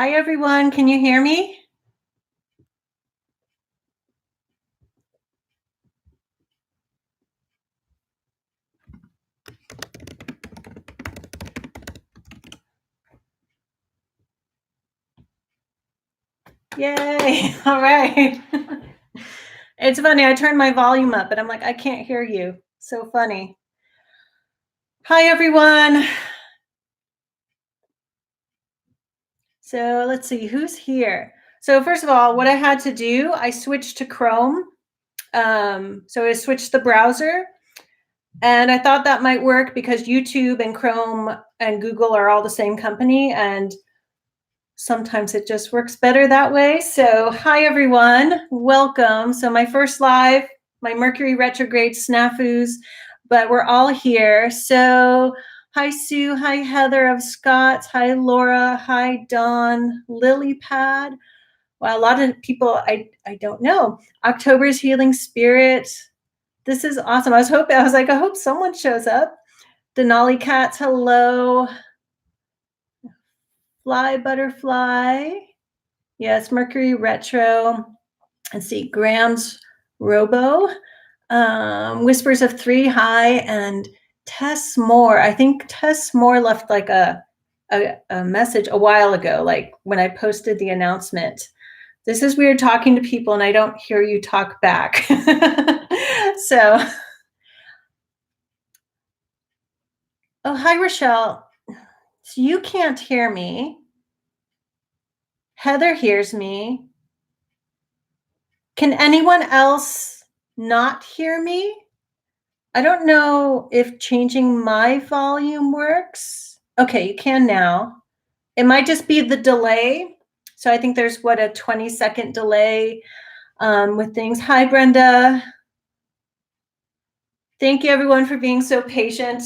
Hi, everyone. Can you hear me? Yay. All right. It's funny. I turned my volume up, but I'm like, I can't hear you. So funny. Hi, everyone. So let's see who's here. So first of all, what I had to do, I switched to Chrome. So I switched the browser. And I thought that might work because YouTube and Chrome and Google are all the same company. And sometimes it just works better that way. So hi, everyone. Welcome. So my first live, my Mercury retrograde snafus, but we're all here. So hi, Sue. Hi, Heather of Scott's. Hi, Laura. Hi, Dawn. Lily Pad. Well, a lot of people I don't know. October's Healing Spirit. This is awesome. I was like, I hope someone shows up. Denali Cats, hello. Fly Butterfly. Yes, Mercury Retro. Let's see, Graham's Robo. Whispers of Three, hi, and Tess Moore. I think Tess Moore left like a message a while ago, like when I posted the announcement. This is weird talking to people and I don't hear you talk back. So, oh, hi, Rochelle. So you can't hear me. Heather hears me. Can anyone else not hear me? I don't know if changing my volume works. Okay, you can now. It might just be the delay. So I think there's what, a 20-second delay with things. Hi, Brenda. Thank you, everyone, for being so patient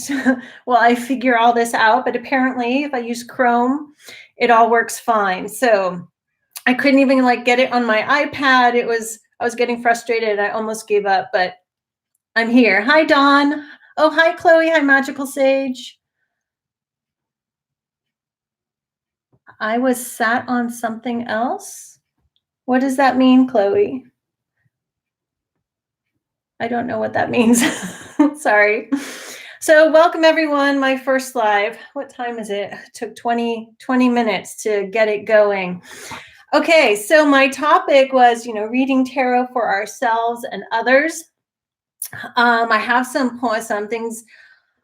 while I figure all this out. But apparently, if I use Chrome, it all works fine. So I couldn't even like get it on my iPad. I was getting frustrated. I almost gave up, but I'm here. Hi, Dawn. Oh, hi, Chloe. Hi, Magical Sage. I was sat on something else. What does that mean, Chloe? I don't know what that means. Sorry. So welcome, everyone. My first live. What time is it? It took 20 minutes to get it going. Okay, so my topic was, reading tarot for ourselves and others. I have some things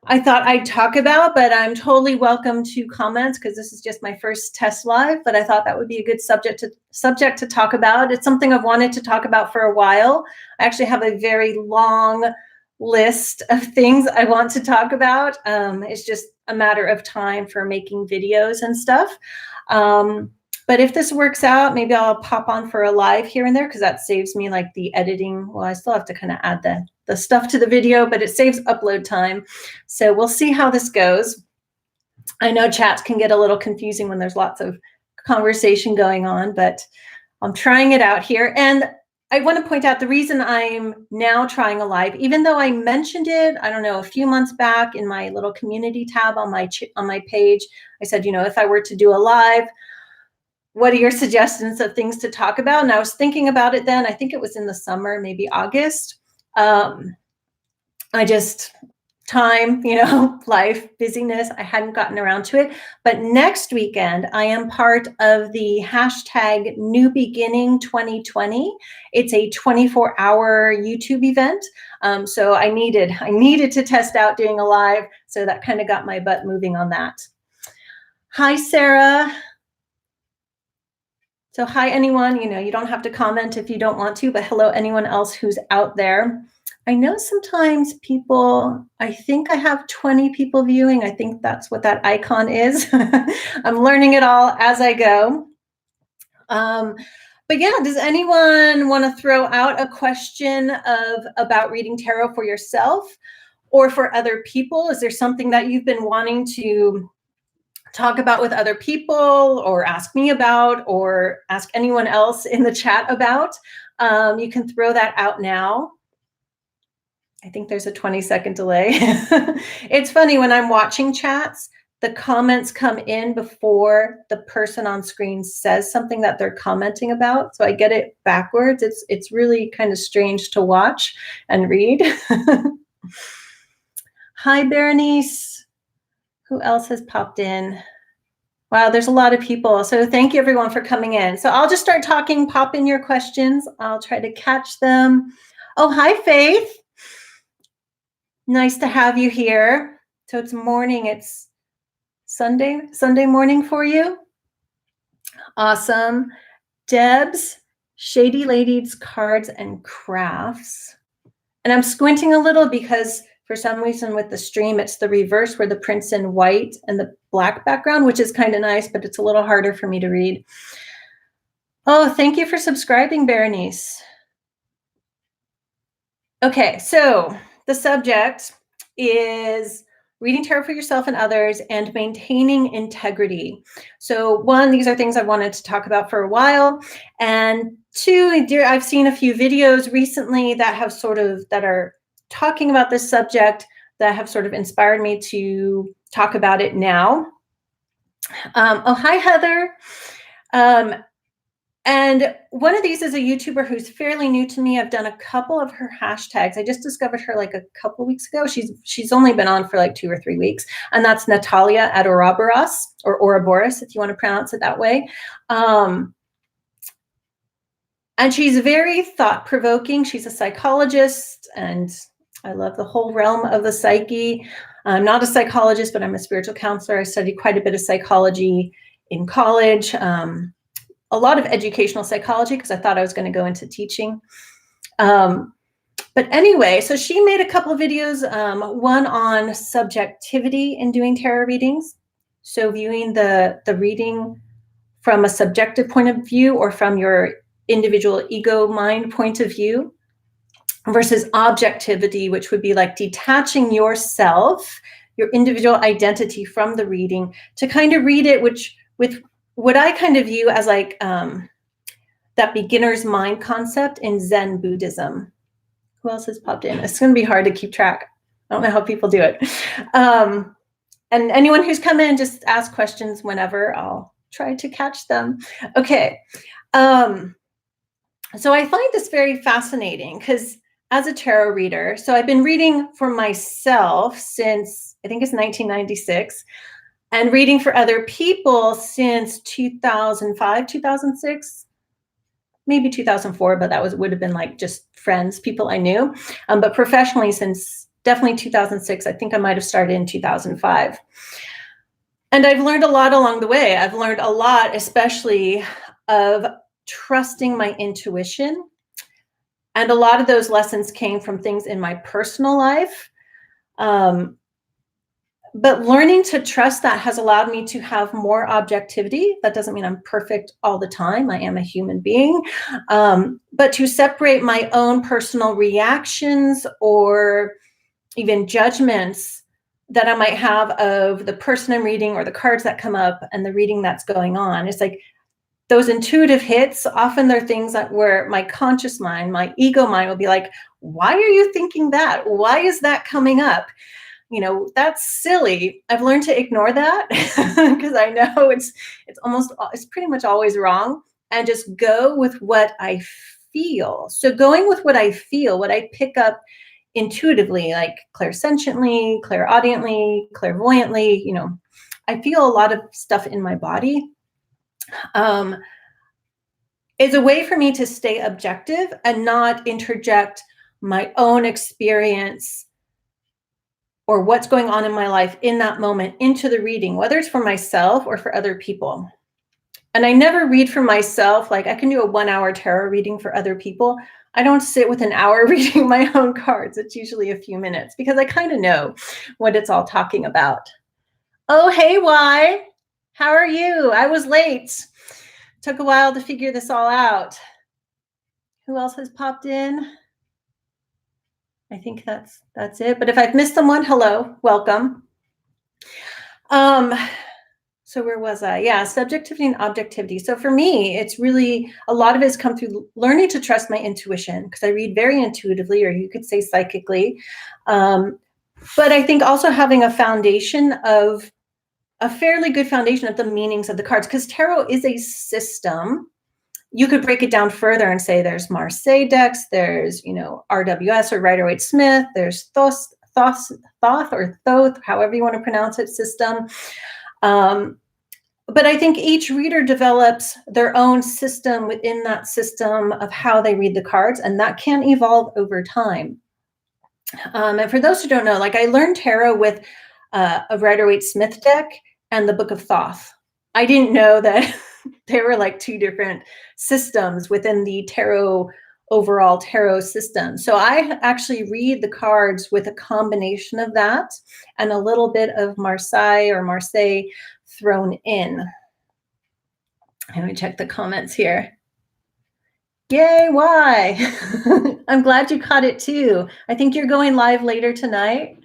I thought I'd talk about, but I'm totally welcome to comments because this is just my first test live, but I thought that would be a good subject to talk about. It's something I've wanted to talk about for a while. I actually have a very long list of things I want to talk about. It's just a matter of time for making videos and stuff. But if this works out, maybe I'll pop on for a live here and there because that saves me like the editing. Well, I still have to kind of add the stuff to the video, but it saves upload time. So we'll see how this goes. I know chats can get a little confusing when there's lots of conversation going on, but I'm trying it out here. And I want to point out the reason I'm now trying a live, even though I mentioned it, I don't know, a few months back in my little community tab on my page, I said, if I were to do a live, what are your suggestions of things to talk about? And I was thinking about it then. I think it was in the summer, maybe August. I just, time, life, busyness, I hadn't gotten around to it. But next weekend, I am part of the hashtag New Beginning 2020. It's a 24-hour YouTube event. So I needed to test out doing a live. So that kind of got my butt moving on that. Hi, Sarah. So hi, anyone, you don't have to comment if you don't want to, but hello, anyone else who's out there. I know sometimes people, I think I have 20 people viewing. I think that's what that icon is. I'm learning it all as I go. But yeah, does anyone want to throw out a question about reading tarot for yourself or for other people? Is there something that you've been wanting to talk about with other people or ask me about or ask anyone else in the chat about? You can throw that out now. I think there's a 20-second delay. It's funny when I'm watching chats, the comments come in before the person on screen says something that they're commenting about. So I get it backwards. It's really kind of strange to watch and read. Hi, Berenice. Who else has popped in? Wow, there's a lot of people. So thank you everyone for coming in. So I'll just start talking, pop in your questions. I'll try to catch them. Oh, hi, Faith. Nice to have you here. So it's morning. It's Sunday morning for you. Awesome. Deb's Shady Ladies Cards and Crafts. And I'm squinting a little because for some reason with the stream, it's the reverse where the print's in white and the black background, which is kind of nice, but it's a little harder for me to read. Oh, thank you for subscribing, Berenice. Okay, so the subject is reading tarot for yourself and others and maintaining integrity. So one, these are things I wanted to talk about for a while. And two, I've seen a few videos recently that have that are talking about this subject that have sort of inspired me to talk about it now. Oh, hi, Heather. And one of these is a YouTuber who's fairly new to me. I've done a couple of her hashtags. I just discovered her like a couple weeks ago. She's only been on for like 2 or 3 weeks. And that's Natalia at Ouroboros, or Ouroboros, if you want to pronounce it that way. And she's very thought-provoking. She's a psychologist, and I love the whole realm of the psyche. I'm not a psychologist, but I'm a spiritual counselor. I studied quite a bit of psychology in college. A lot of educational psychology because I thought I was going to go into teaching. But anyway, so she made a couple of videos, one on subjectivity in doing tarot readings. So viewing the reading from a subjective point of view or from your individual ego mind point of view versus objectivity, which would be like detaching yourself, your individual identity from the reading to kind of read it, with what I kind of view as like that beginner's mind concept in Zen Buddhism. Who else has popped in? It's going to be hard to keep track. I don't know how people do it. And anyone who's come in, just ask questions whenever. I'll try to catch them. Okay. So I find this very fascinating because as a tarot reader, so I've been reading for myself since I think it's 1996. And reading for other people since 2005, 2006, maybe 2004, but that would have been like just friends, people I knew. But professionally since definitely 2006, I think I might have started in 2005. And I've learned a lot along the way. I've learned a lot, especially of trusting my intuition. And a lot of those lessons came from things in my personal life. But learning to trust that has allowed me to have more objectivity. That doesn't mean I'm perfect all the time. I am a human being. But to separate my own personal reactions or even judgments that I might have of the person I'm reading or the cards that come up and the reading that's going on. It's like those intuitive hits, often they're things that where my conscious mind, my ego mind will be like, why are you thinking that? Why is that coming up? You know, that's silly. I've learned to ignore that because I know it's pretty much always wrong, and just go with what I feel. So going with what I feel, what I pick up intuitively, like clairsentiently, clairaudiently, clairvoyantly, you know, I feel a lot of stuff in my body, is a way for me to stay objective and not interject my own experience or what's going on in my life in that moment into the reading, whether it's for myself or for other people. And I never read for myself. Like I can do a 1-hour tarot reading for other people. I don't sit with an hour reading my own cards. It's usually a few minutes because I kind of know what it's all talking about. Oh, hey, Y. How are you? I was late. Took a while to figure this all out. Who else has popped in? I think that's it. But if I've missed someone, hello, welcome. So where was I? Yeah, subjectivity and objectivity. So for me, it's really, a lot of it has come through learning to trust my intuition because I read very intuitively, or you could say psychically. But I think also having a foundation of a fairly good foundation of the meanings of the cards, because tarot is a system. You could break it down further and say there's Marseille decks, there's, RWS or Rider-Waite-Smith, there's Thoth or Thoth, however you want to pronounce it, system. But I think each reader develops their own system within that system of how they read the cards, and that can evolve over time. And for those who don't know, like, I learned tarot with a Rider-Waite-Smith deck and the Book of Thoth. I didn't know that there were like two different systems within the overall tarot system. So I actually read the cards with a combination of that and a little bit of Marseille thrown in. Let me check the comments here. Yay, why? I'm glad you caught it too. I think you're going live later tonight.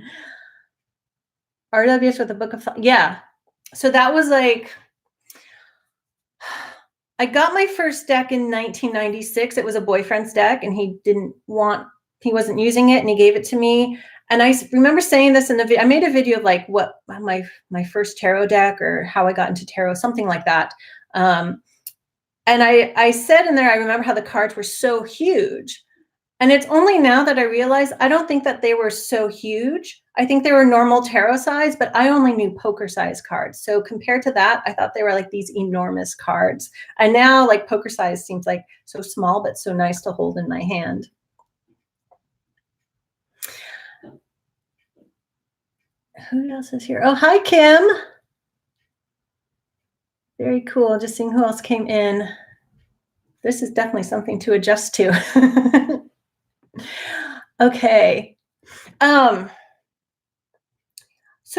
RWS with the Book of Thoth. Yeah. So that was like, I got my first deck in 1996. It was a boyfriend's deck, and he wasn't using it, and he gave it to me. And I remember saying this in the video. I made a video of like what my first tarot deck, or how I got into tarot, something like that. And I said in there, I remember how the cards were so huge. And it's only now that I realize I don't think that they were so huge. I think they were normal tarot size, but I only knew poker size cards. So compared to that, I thought they were like these enormous cards. And now like poker size seems like so small, but so nice to hold in my hand. Who else is here? Oh, hi, Kim. Very cool. Just seeing who else came in. This is definitely something to adjust to. Okay. So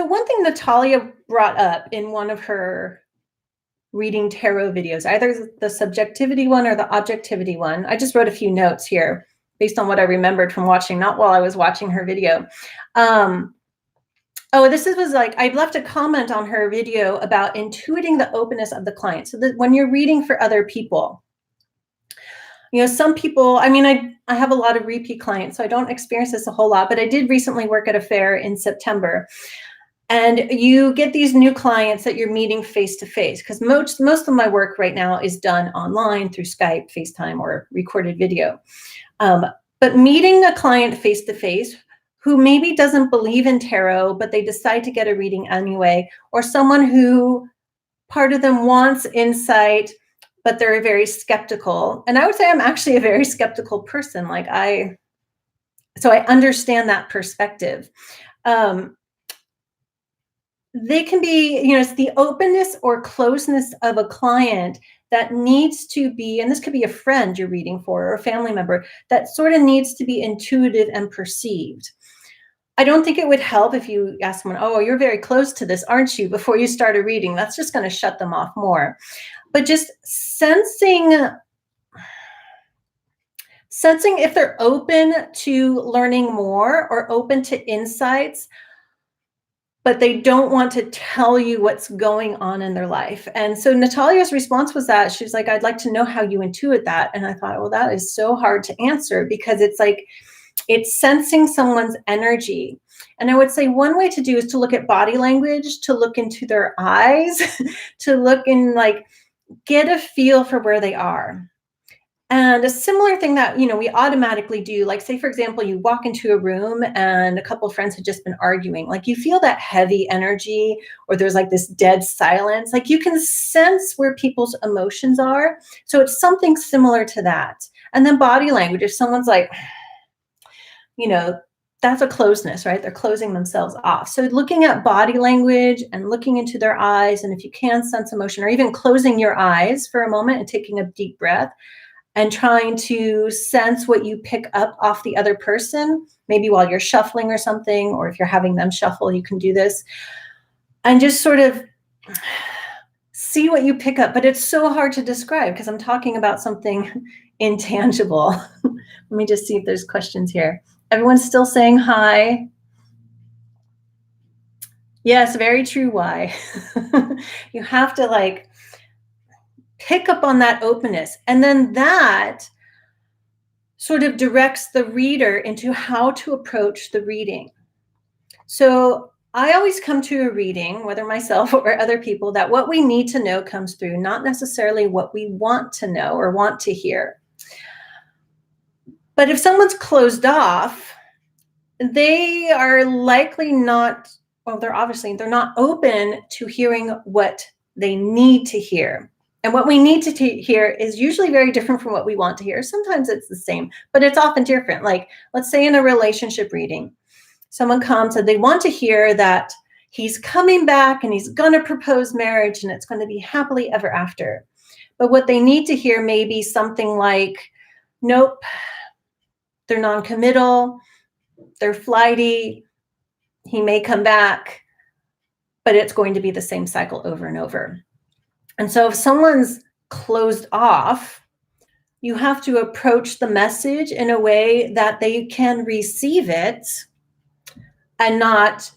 one thing Natalia brought up in one of her reading tarot videos, either the subjectivity one or the objectivity one. I just wrote a few notes here based on what I remembered from watching, not while I was watching her video. Was like, I'd left a comment on her video about intuiting the openness of the client. So that when you're reading for other people, some people, I have a lot of repeat clients, so I don't experience this a whole lot, but I did recently work at a fair in September. And you get these new clients that you're meeting face-to-face, because most of my work right now is done online through Skype, FaceTime, or recorded video. But meeting a client face-to-face who maybe doesn't believe in tarot, but they decide to get a reading anyway, or someone who part of them wants insight, but they're very skeptical. And I would say I'm actually a very skeptical person. So I understand that perspective. They can be, it's the openness or closeness of a client that needs to be, and this could be a friend you're reading for or a family member, that sort of needs to be intuitive and perceived. I don't think it would help if you ask someone, oh, you're very close to this, aren't you, before you start a reading. That's just going to shut them off more. But just sensing if they're open to learning more or open to insights, but they don't want to tell you what's going on in their life. And so Natalia's response was that she was like, I'd like to know how you intuit that. And I thought, well, that is so hard to answer, because it's like, it's sensing someone's energy. And I would say one way to do is to look at body language, to look into their eyes, to look in, like, get a feel for where they are. And a similar thing that, we automatically do, like, say, for example, you walk into a room and a couple of friends had just been arguing, like, you feel that heavy energy, or there's like this dead silence, like you can sense where people's emotions are. So it's something similar to that. And then body language, if someone's like, that's a closeness, right? They're closing themselves off. So looking at body language and looking into their eyes, and if you can sense emotion, or even closing your eyes for a moment and taking a deep breath, and trying to sense what you pick up off the other person, maybe while you're shuffling or something, or if you're having them shuffle, you can do this. And just sort of see what you pick up. But it's so hard to describe because I'm talking about something intangible. Let me just see if there's questions here. Everyone's still saying hi. Yes, very true. Why? You have to pick up on that openness. And then that sort of directs the reader into how to approach the reading. So I always come to a reading, whether myself or other people, that what we need to know comes through, not necessarily what we want to know or want to hear. But if someone's closed off, they are likely not, well, they're not open to hearing what they need to hear. And what we need to hear is usually very different from what we want to hear. Sometimes it's the same, but it's often different. Like, let's say in a relationship reading, someone comes and they want to hear that he's coming back and he's going to propose marriage and it's going to be happily ever after. But what they need to hear may be something like, nope, they're non-committal, they're flighty, he may come back, but it's going to be the same cycle over and over. And so if someone's closed off, you have to approach the message in a way that they can receive it and not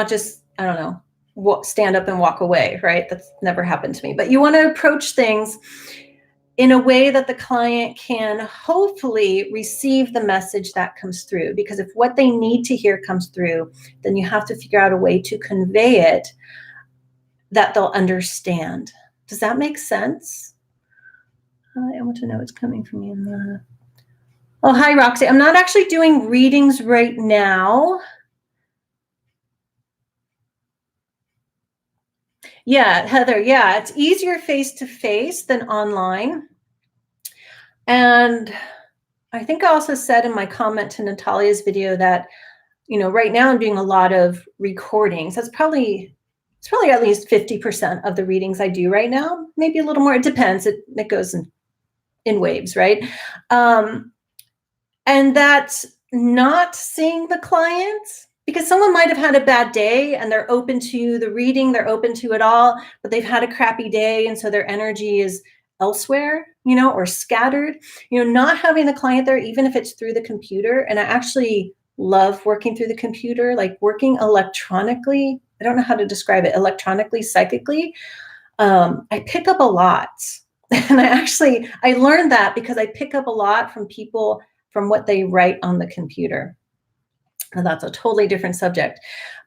just, I don't know, stand up and walk away, right? That's never happened to me. But you want to approach things in a way that the client can hopefully receive the message that comes through. Because if what they need to hear comes through, then you have to figure out a way to convey it that they'll understand. Does that make sense? I want to know what's coming from you. Oh, hi, Roxy. I'm not actually doing readings right now. Yeah, Heather, yeah, it's easier face-to-face than online. And I think I also said in my comment to Natalia's video that, you know, right now I'm doing a lot of recordings. It's probably at least 50% of the readings I do right now, maybe a little more. It depends. It goes in waves, right? And that's not seeing the client, because someone might have had a bad day and they're open to the reading, they're open to it all, but they've had a crappy day. And so their energy is elsewhere, you know, or scattered, you know, not having the client there, even if it's through the computer. And I actually love working through the computer, like working electronically. I don't know how to describe it, electronically, psychically. I pick up a lot. And I learned that because I pick up a lot from people, from what they write on the computer. And that's a totally different subject.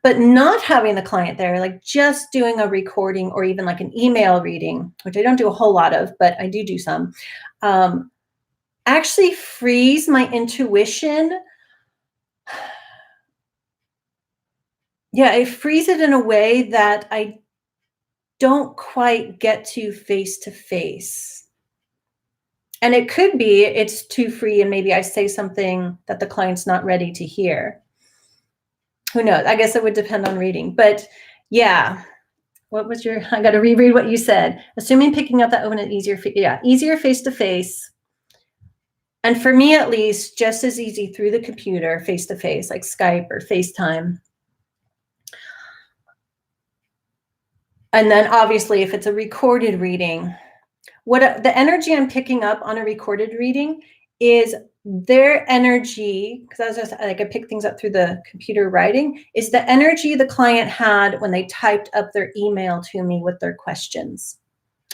But not having the client there, like just doing a recording or even like an email reading, which I don't do a whole lot of, but I do some, actually frees my intuition. Yeah, it frees it in a way that I don't quite get to face. And it could be it's too free and maybe I say something that the client's not ready to hear. Who knows? I guess it would depend on reading. But yeah, what was I got to reread what you said. Assuming picking up that open and easier face-to-face. And for me, at least, just as easy through the computer, face-to-face, like Skype or FaceTime. And then obviously, if it's a recorded reading, the energy I'm picking up on a recorded reading is their energy, because I was just like, I pick things up through the computer writing, is the energy the client had when they typed up their email to me with their questions.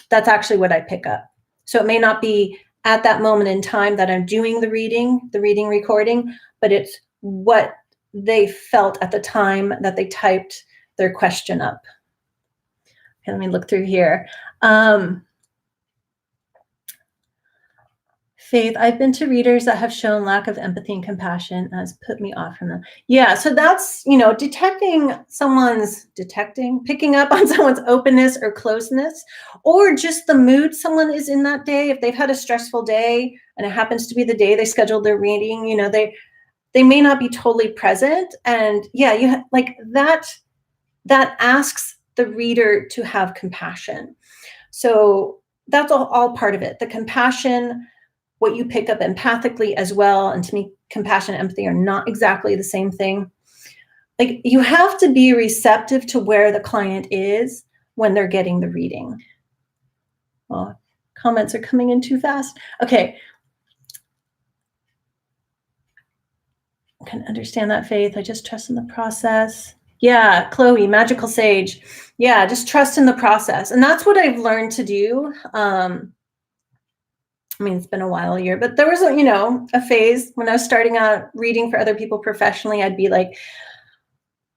That's actually what I pick up. So it may not be at that moment in time that I'm doing the reading recording, but it's what they felt at the time that they typed their question up. Okay, let me look through here. Faith, I've been to readers that have shown lack of empathy and compassion has put me off from them. Yeah, so that's, you know, picking up on someone's openness or closeness, or just the mood someone is in that day. If they've had a stressful day and it happens to be the day they scheduled their reading, you know, they may not be totally present. And yeah, like that asks the reader to have compassion. So that's all part of it. The compassion, what you pick up empathically as well. And to me, compassion and empathy are not exactly the same thing. Like, you have to be receptive to where the client is when they're getting the reading. Well, comments are coming in too fast. Okay. I can understand that, Faith. I just trust in the process. Yeah, Chloe, Magical Sage. Yeah, just trust in the process. And that's what I've learned to do. I mean, it's been a while, a year, but there was a phase when I was starting out reading for other people professionally. I'd be like,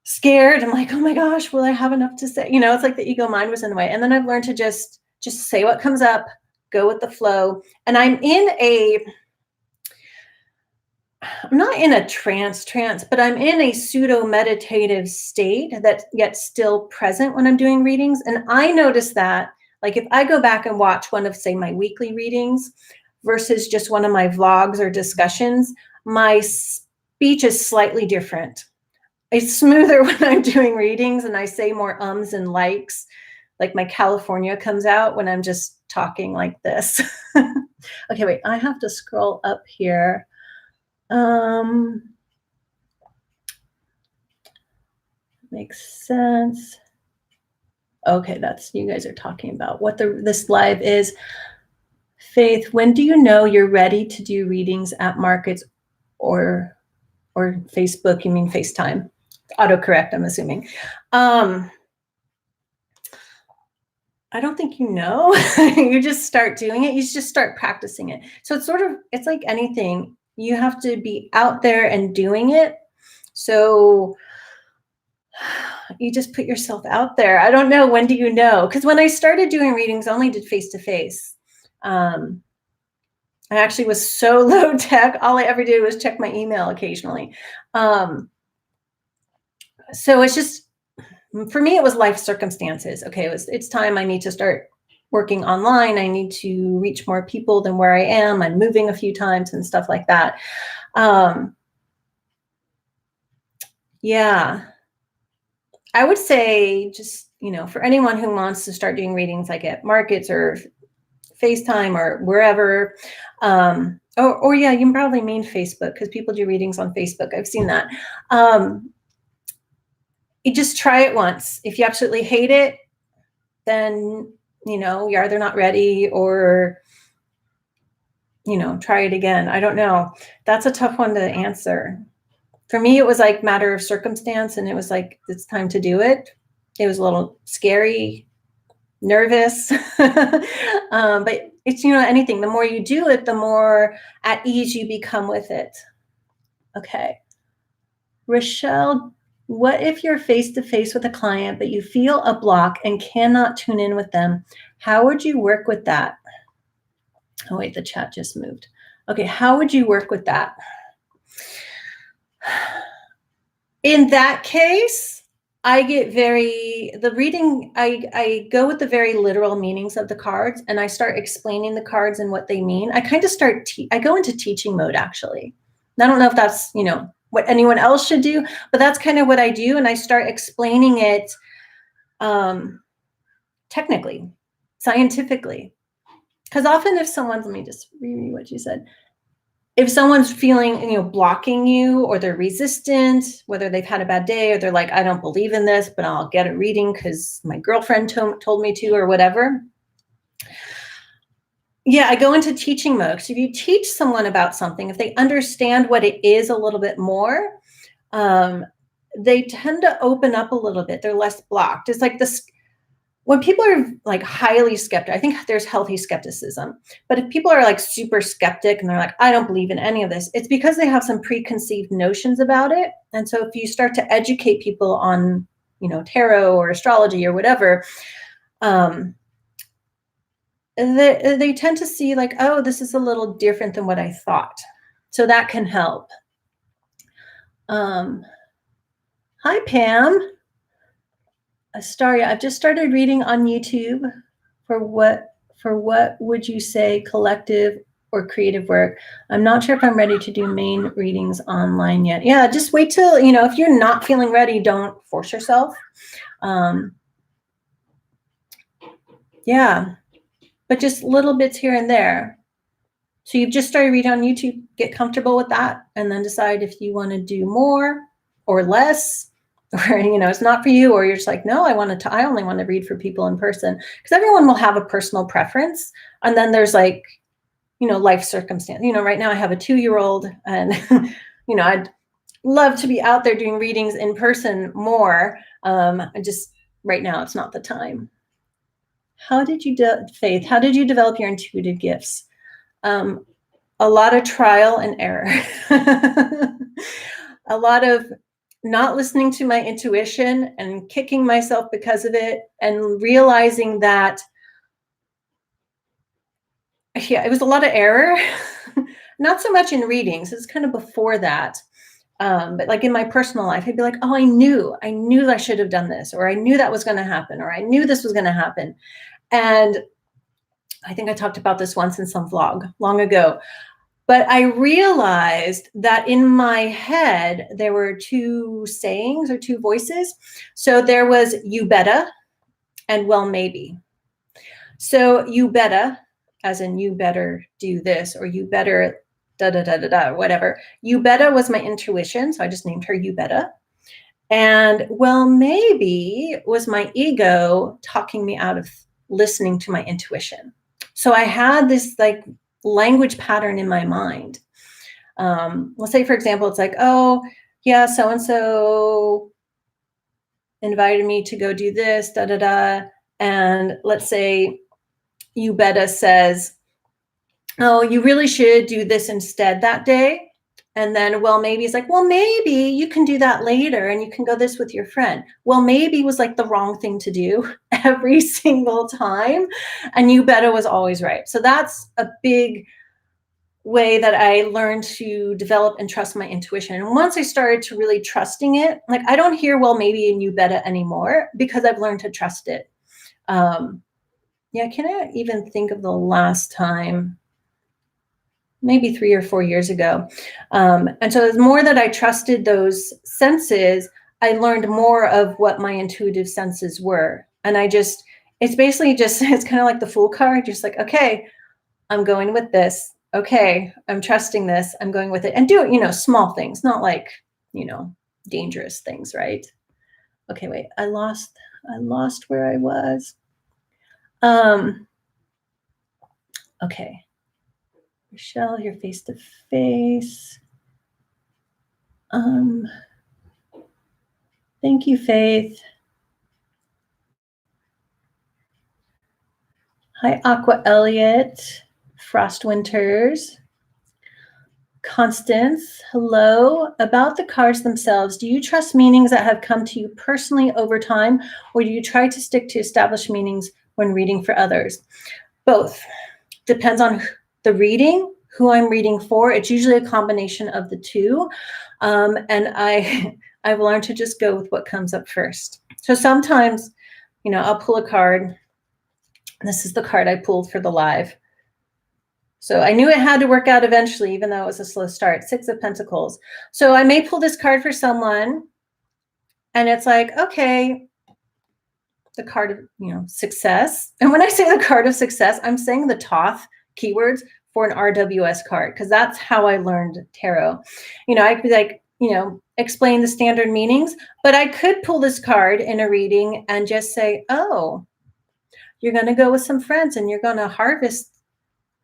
scared. I'm like, oh my gosh, will I have enough to say? It's like the ego mind was in the way. And then I've learned to just say what comes up, go with the flow. And I'm not in a trance, but I'm in a pseudo meditative state that yet still present when I'm doing readings. And I notice that, like, if I go back and watch one of, say, my weekly readings versus just one of my vlogs or discussions, my speech is slightly different. It's smoother when I'm doing readings and I say more ums and likes. Like my California comes out when I'm just talking like this. Okay, wait, I have to scroll up here. Makes sense. Okay, that's, you guys are talking about what this live is. Faith, when do you know you're ready to do readings at markets or Facebook? You mean FaceTime? Autocorrect, I'm assuming. I don't think you know. You just start doing it. You just start practicing it. So it's like anything. You have to be out there and doing it. So you just put yourself out there. I don't know. When do you know? Because when I started doing readings, I only did face-to-face. I actually was so low tech. All I ever did was check my email occasionally. So it's just, for me, it was life circumstances. Okay, it's time. I need to start working online. I need to reach more people than where I am. I'm moving a few times and stuff like that. Yeah. I would say just, for anyone who wants to start doing readings like at markets or FaceTime or wherever, or yeah, you probably mean Facebook because people do readings on Facebook. I've seen that. You just try it once. If you absolutely hate it, then, you're either not ready or, try it again. I don't know. That's a tough one to answer. For me, it was like matter of circumstance, and it was like, it's time to do it. It was a little scary, nervous, but it's, anything. The more you do it, the more at ease you become with it. Okay. Rochelle, what if you're face-to-face with a client, but you feel a block and cannot tune in with them? How would you work with that? Oh, wait, the chat just moved. Okay, how would you work with that? In that case, I go with the very literal meanings of the cards, and I start explaining the cards and what they mean. I kind of I go into teaching mode, actually. I don't know if that's, what anyone else should do, but that's kind of what I do. And I start explaining it technically, scientifically. Because often if someone's, let me just reread what you said. If someone's feeling, blocking you, or they're resistant, whether they've had a bad day or they're like, I don't believe in this, but I'll get a reading because my girlfriend told me to, or whatever. Yeah, I go into teaching mode. So if you teach someone about something, if they understand what it is a little bit more, they tend to open up a little bit. They're less blocked. It's like this. When people are like highly skeptic, I think there's healthy skepticism. But if people are like super skeptic and they're like, I don't believe in any of this, it's because they have some preconceived notions about it. And so if you start to educate people on, tarot or astrology or whatever, they tend to see like, oh, this is a little different than what I thought. So that can help. Hi, Pam. Astaria, I've just started reading on YouTube for what would you say, collective or creative work. I'm not sure if I'm ready to do main readings online yet. Yeah, just wait till, if you're not feeling ready, don't force yourself. Yeah, but just little bits here and there. So you've just started reading on YouTube, get comfortable with that, and then decide if you want to do more or less. Or, it's not for you, or you're just like, no, I only want to read for people in person, because everyone will have a personal preference. And then there's like, life circumstance. Right now I have a 2-year-old, and, I'd love to be out there doing readings in person more. Just right now, it's not the time. Faith, how did you develop your intuitive gifts? A lot of trial and error. A lot of not listening to my intuition and kicking myself because of it, and realizing that, yeah, it was a lot of error. Not so much in readings. It's kind of before that. But like in my personal life, I'd be like, oh, I knew I should have done this, or I knew that was going to happen, or I knew this was going to happen. And I think I talked about this once in some vlog long ago, but I realized that in my head, there were two sayings or two voices. So there was you betta and well, maybe. So you betta, as in you better do this, or you better da da da da da, whatever. You betta was my intuition, so I just named her you betta. And well, maybe was my ego talking me out of listening to my intuition. So I had this like language pattern in my mind. Let's say, for example, it's like, oh, yeah, so and so invited me to go do this, da da da. And let's say you betta says, oh, you really should do this instead that day. And then, well, maybe it's like, well, maybe you can do that later and you can go this with your friend. Well, maybe was like the wrong thing to do every single time. And you betta was always right. So that's a big way that I learned to develop and trust my intuition. And once I started to really trusting it, like I don't hear, well, maybe and you betta anymore, because I've learned to trust it. Yeah, can I even think of the last time? Maybe 3 or 4 years ago. And so the more that I trusted those senses, I learned more of what my intuitive senses were. And it's basically just, it's kind of like the Fool card, just like, okay, I'm going with this. Okay, I'm trusting this. I'm going with it. And do it, small things, not like, dangerous things, right? Okay, wait, I lost where I was. Okay. Michelle, you're face to face. Thank you, Faith. Hi, Aqua Elliott, Frost Winters. Constance, hello. About the cards themselves, do you trust meanings that have come to you personally over time, or do you try to stick to established meanings when reading for others? Both. Depends on the reading, who I'm reading for. It's usually a combination of the two. And I've learned to just go with what comes up first. So sometimes, I'll pull a card. This is the card I pulled for the live. So I knew it had to work out eventually, even though it was a slow start. 6 of Pentacles. So I may pull this card for someone, and it's like, okay, the card of, success. And when I say the card of success, I'm saying the Thoth keywords for an RWS card, because that's how I learned tarot. I could be like, explain the standard meanings, but I could pull this card in a reading and just say, oh, you're going to go with some friends and you're going to harvest,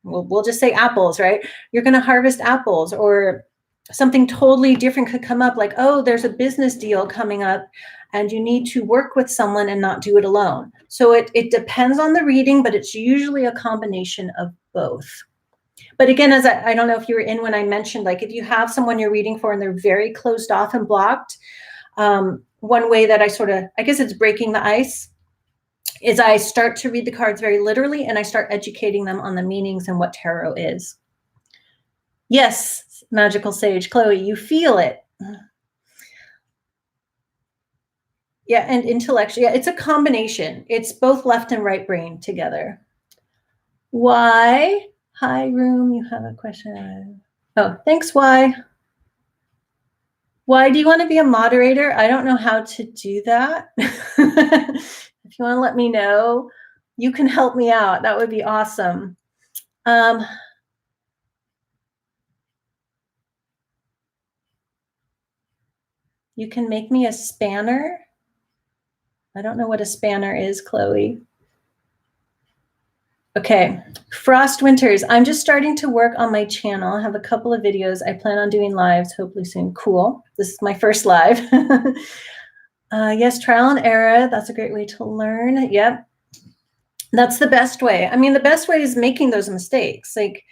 we'll just say apples, right? You're going to harvest apples, or something totally different could come up, like, oh, there's a business deal coming up and you need to work with someone and not do it alone. So it depends on the reading, but it's usually a combination of both. But again, as I don't know if you were in when I mentioned, like if you have someone you're reading for and they're very closed off and blocked, one way that I guess it's breaking the ice, is I start to read the cards very literally and I start educating them on the meanings and what tarot is. Yes, Magical Sage, Chloe, you feel it. Yeah, and intellectual. Yeah, it's a combination. It's both left and right brain together. Why? Hi, Room, you have a question. Oh, thanks, Why? Why do you want to be a moderator? I don't know how to do that. If you want to let me know, you can help me out. That would be awesome. You can make me a spanner. I don't know what a spanner is, Chloe. Okay, Frost Winters. I'm just starting to work on my channel. I have a couple of videos. I plan on doing lives hopefully soon. Cool. This is my first live. Yes, trial and error. That's a great way to learn. Yep. That's the best way. I mean, the best way is making those mistakes. Like,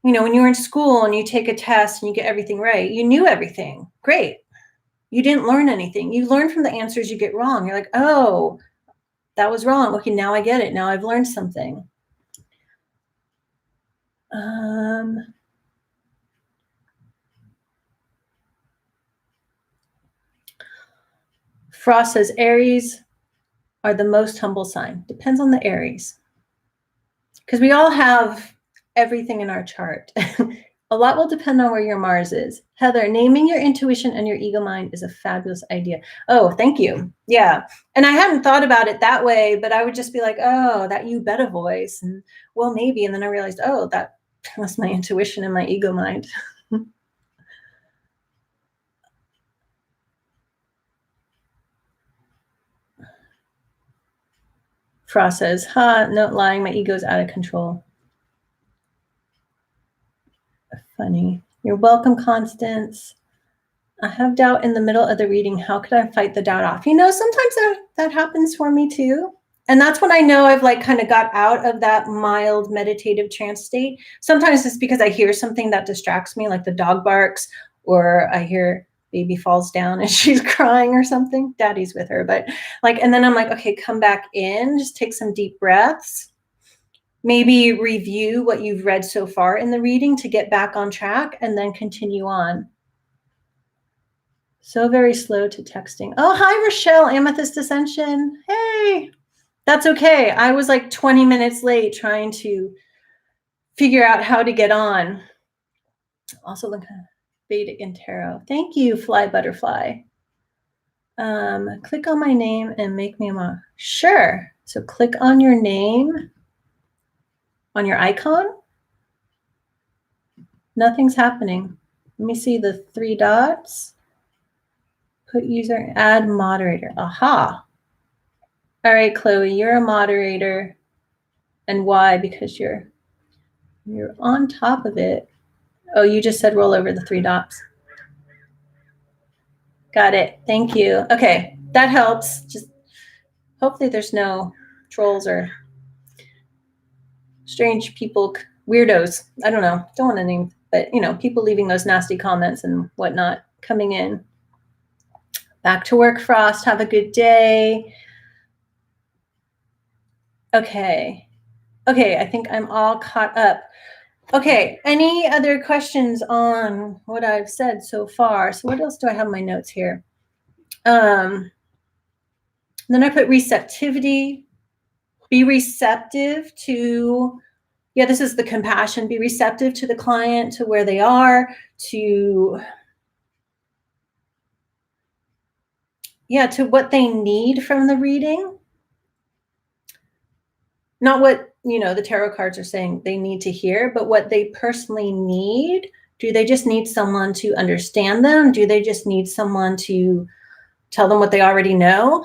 when you're in school and you take a test and you get everything right, you knew everything. Great. You didn't learn anything. You learn from the answers you get wrong. You're like, oh, that was wrong. Okay, now I get it. Now I've learned something. Frost says Aries are the most humble sign. Depends on the Aries. Because we all have everything in our chart. A lot will depend on where your Mars is. Heather, naming your intuition and your ego mind is a fabulous idea. Oh, thank you. Yeah. And I hadn't thought about it that way, but I would just be like, oh, that you better voice. And well, maybe. And then I realized, oh, that's my intuition and my ego mind. Frost says, no lying, my ego's out of control. Funny. You're welcome, Constance. I have doubt in the middle of the reading. How could I fight the doubt off? Sometimes that happens for me too. And that's when I know I've like kind of got out of that mild meditative trance state. Sometimes it's because I hear something that distracts me, like the dog barks, or I hear baby falls down and she's crying or something. Daddy's with her, but and then I'm like, okay, come back in, just take some deep breaths. Maybe review what you've read so far in the reading to get back on track and then continue on. So very slow to texting. Oh, hi, Rochelle, Amethyst Ascension. Hey, that's okay. I was like 20 minutes late trying to figure out how to get on. Also, look at Vedic and Tarot. Thank you, Fly Butterfly. Click on my name and make me a mod. Sure. So click on your name on your icon. Nothing's happening. Let me see the 3 dots. Put user, add moderator. Aha. All right, Chloe, you're a moderator. And why? Because you're on top of it. Oh, you just said roll over the 3 dots. Got it. Thank you. Okay, that helps. Just hopefully there's no trolls or strange people, weirdos. I don't know. Don't want to name, but people leaving those nasty comments and whatnot coming in. Back to work, Frost. Have a good day. Okay, I think I'm all caught up. Okay, any other questions on what I've said so far? So what else do I have in my notes here? Then I put receptivity. Be receptive to, this is the compassion. Be receptive to the client, to where they are, to what they need from the reading. Not what, the tarot cards are saying they need to hear, but what they personally need. Do they just need someone to understand them? Do they just need someone to tell them what they already know?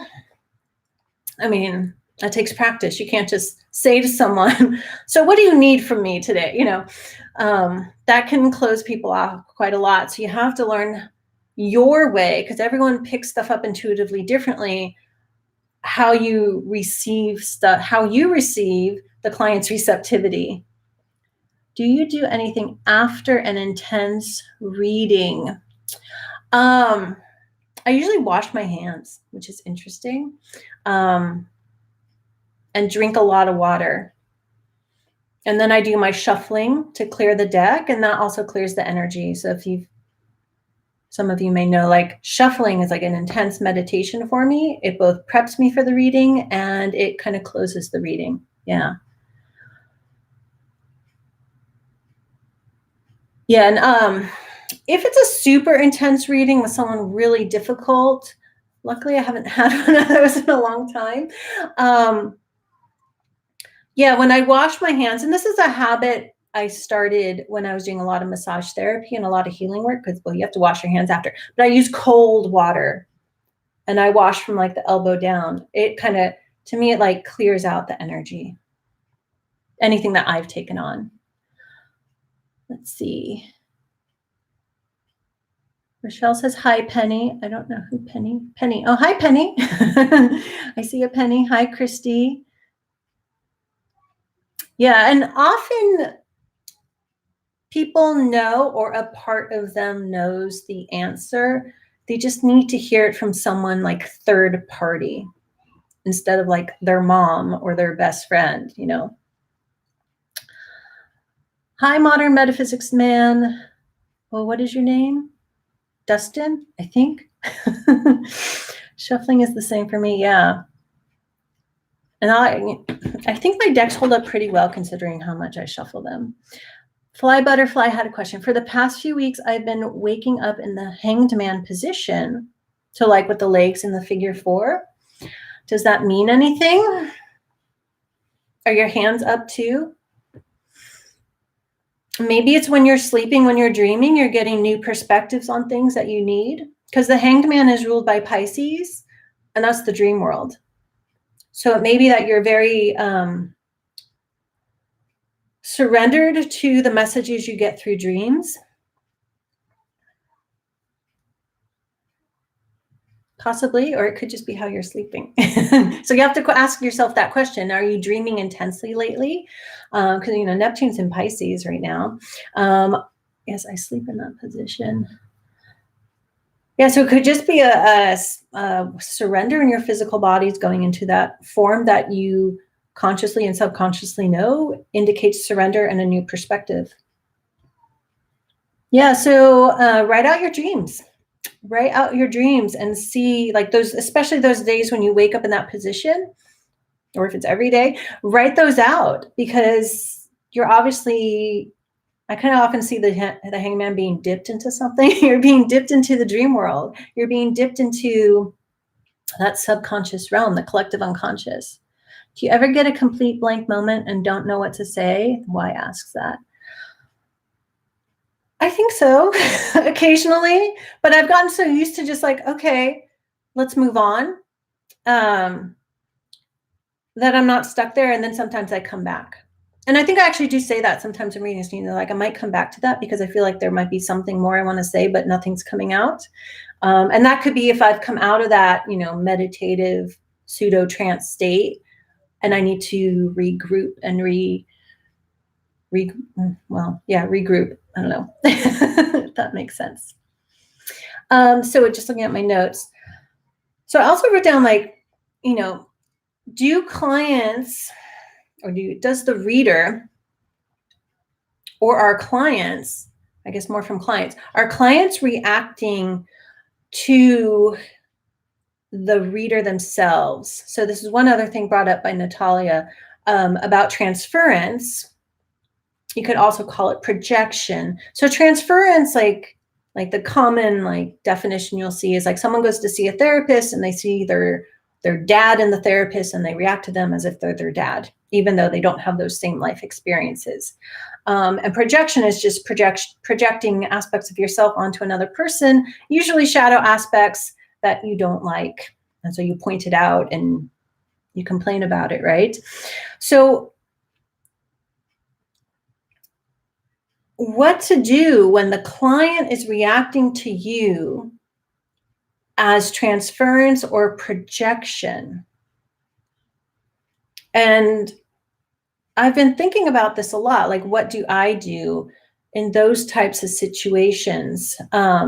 I mean, that takes practice. You can't just say to someone, so what do you need from me today? That can close people off quite a lot. So you have to learn your way, because everyone picks stuff up intuitively differently. How you receive stuff, how you receive the client's receptivity. Do you do anything after an intense reading? I usually wash my hands, which is interesting, and drink a lot of water. And then I do my shuffling to clear the deck, and that also clears the energy. So some of you may know, like shuffling is like an intense meditation for me. It both preps me for the reading and it kind of closes the reading. Yeah. Yeah, and if it's a super intense reading with someone really difficult, luckily I haven't had one of those in a long time. When I wash my hands, and this is a habit I started when I was doing a lot of massage therapy and a lot of healing work, because, you have to wash your hands after. But I use cold water, and I wash from like the elbow down. It kind of, to me, it like clears out the energy. Anything that I've taken on. Let's see. Rochelle says, hi, Penny. I don't know who Penny. Penny. Oh, hi, Penny. I see a Penny. Hi, Christy. Yeah, and often people know, or a part of them knows the answer. they just need to hear it from someone like third party instead of like their mom or their best friend, you know. Hi, Modern Metaphysics Man. Well, what is your name? Dustin, I think. Shuffling is the same for me, yeah. And I think my decks hold up pretty well considering how much I shuffle them. Fly Butterfly had a question. For the past few weeks, I've been waking up in the Hanged Man position. So like with the legs in the figure 4. Does that mean anything? Are your hands up too? Maybe it's when you're sleeping, when you're dreaming, you're getting new perspectives on things that you need. Because the Hanged Man is ruled by Pisces, and that's the dream world. So it may be that you're very surrendered to the messages you get through dreams. Possibly, or it could just be how you're sleeping. So you have to ask yourself that question. Are you dreaming intensely lately? Because, you know, Neptune's in Pisces right now. Yes, I sleep in that position. Yeah, so it could just be a surrender in your physical bodies going into that form that you consciously and subconsciously know indicates surrender and a new perspective. Yeah, so write out your dreams. Write out your dreams and see, like, those, especially those days when you wake up in that position, or if it's every day, write those out, because you're obviously, I kind of often see the hangman being dipped into something. You're being dipped into the dream world. You're being dipped into that subconscious realm, the collective unconscious. Do you ever get a complete blank moment and don't know what to say? Why asks that? I think so, occasionally, but I've gotten so used to just like, okay, let's move on, that I'm not stuck there. And then sometimes I come back. And I think I actually do say that sometimes in readings, you know, like I might come back to that because I feel like there might be something more I want to say, but nothing's coming out. And that could be if I've come out of that, you know, meditative pseudo trance state and I need to regroup and regroup. I don't know if that makes sense. So just looking at my notes. So I also wrote down, like, you know, do clients, or does the reader or our clients, I guess more from clients, are clients reacting to the reader themselves? So this is one other thing brought up by Natalia about transference. You could also call it projection. So transference, like the common like definition you'll see is like someone goes to see a therapist and they see their dad in the therapist and they react to them as if they're their dad, even though they don't have those same life experiences. And projection is just projecting aspects of yourself onto another person, usually shadow aspects that you don't like. And so you point it out and you complain about it, right? So what to do when the client is reacting to you as transference or projection? And I've been thinking about this a lot. Like, what do I do in those types of situations? Let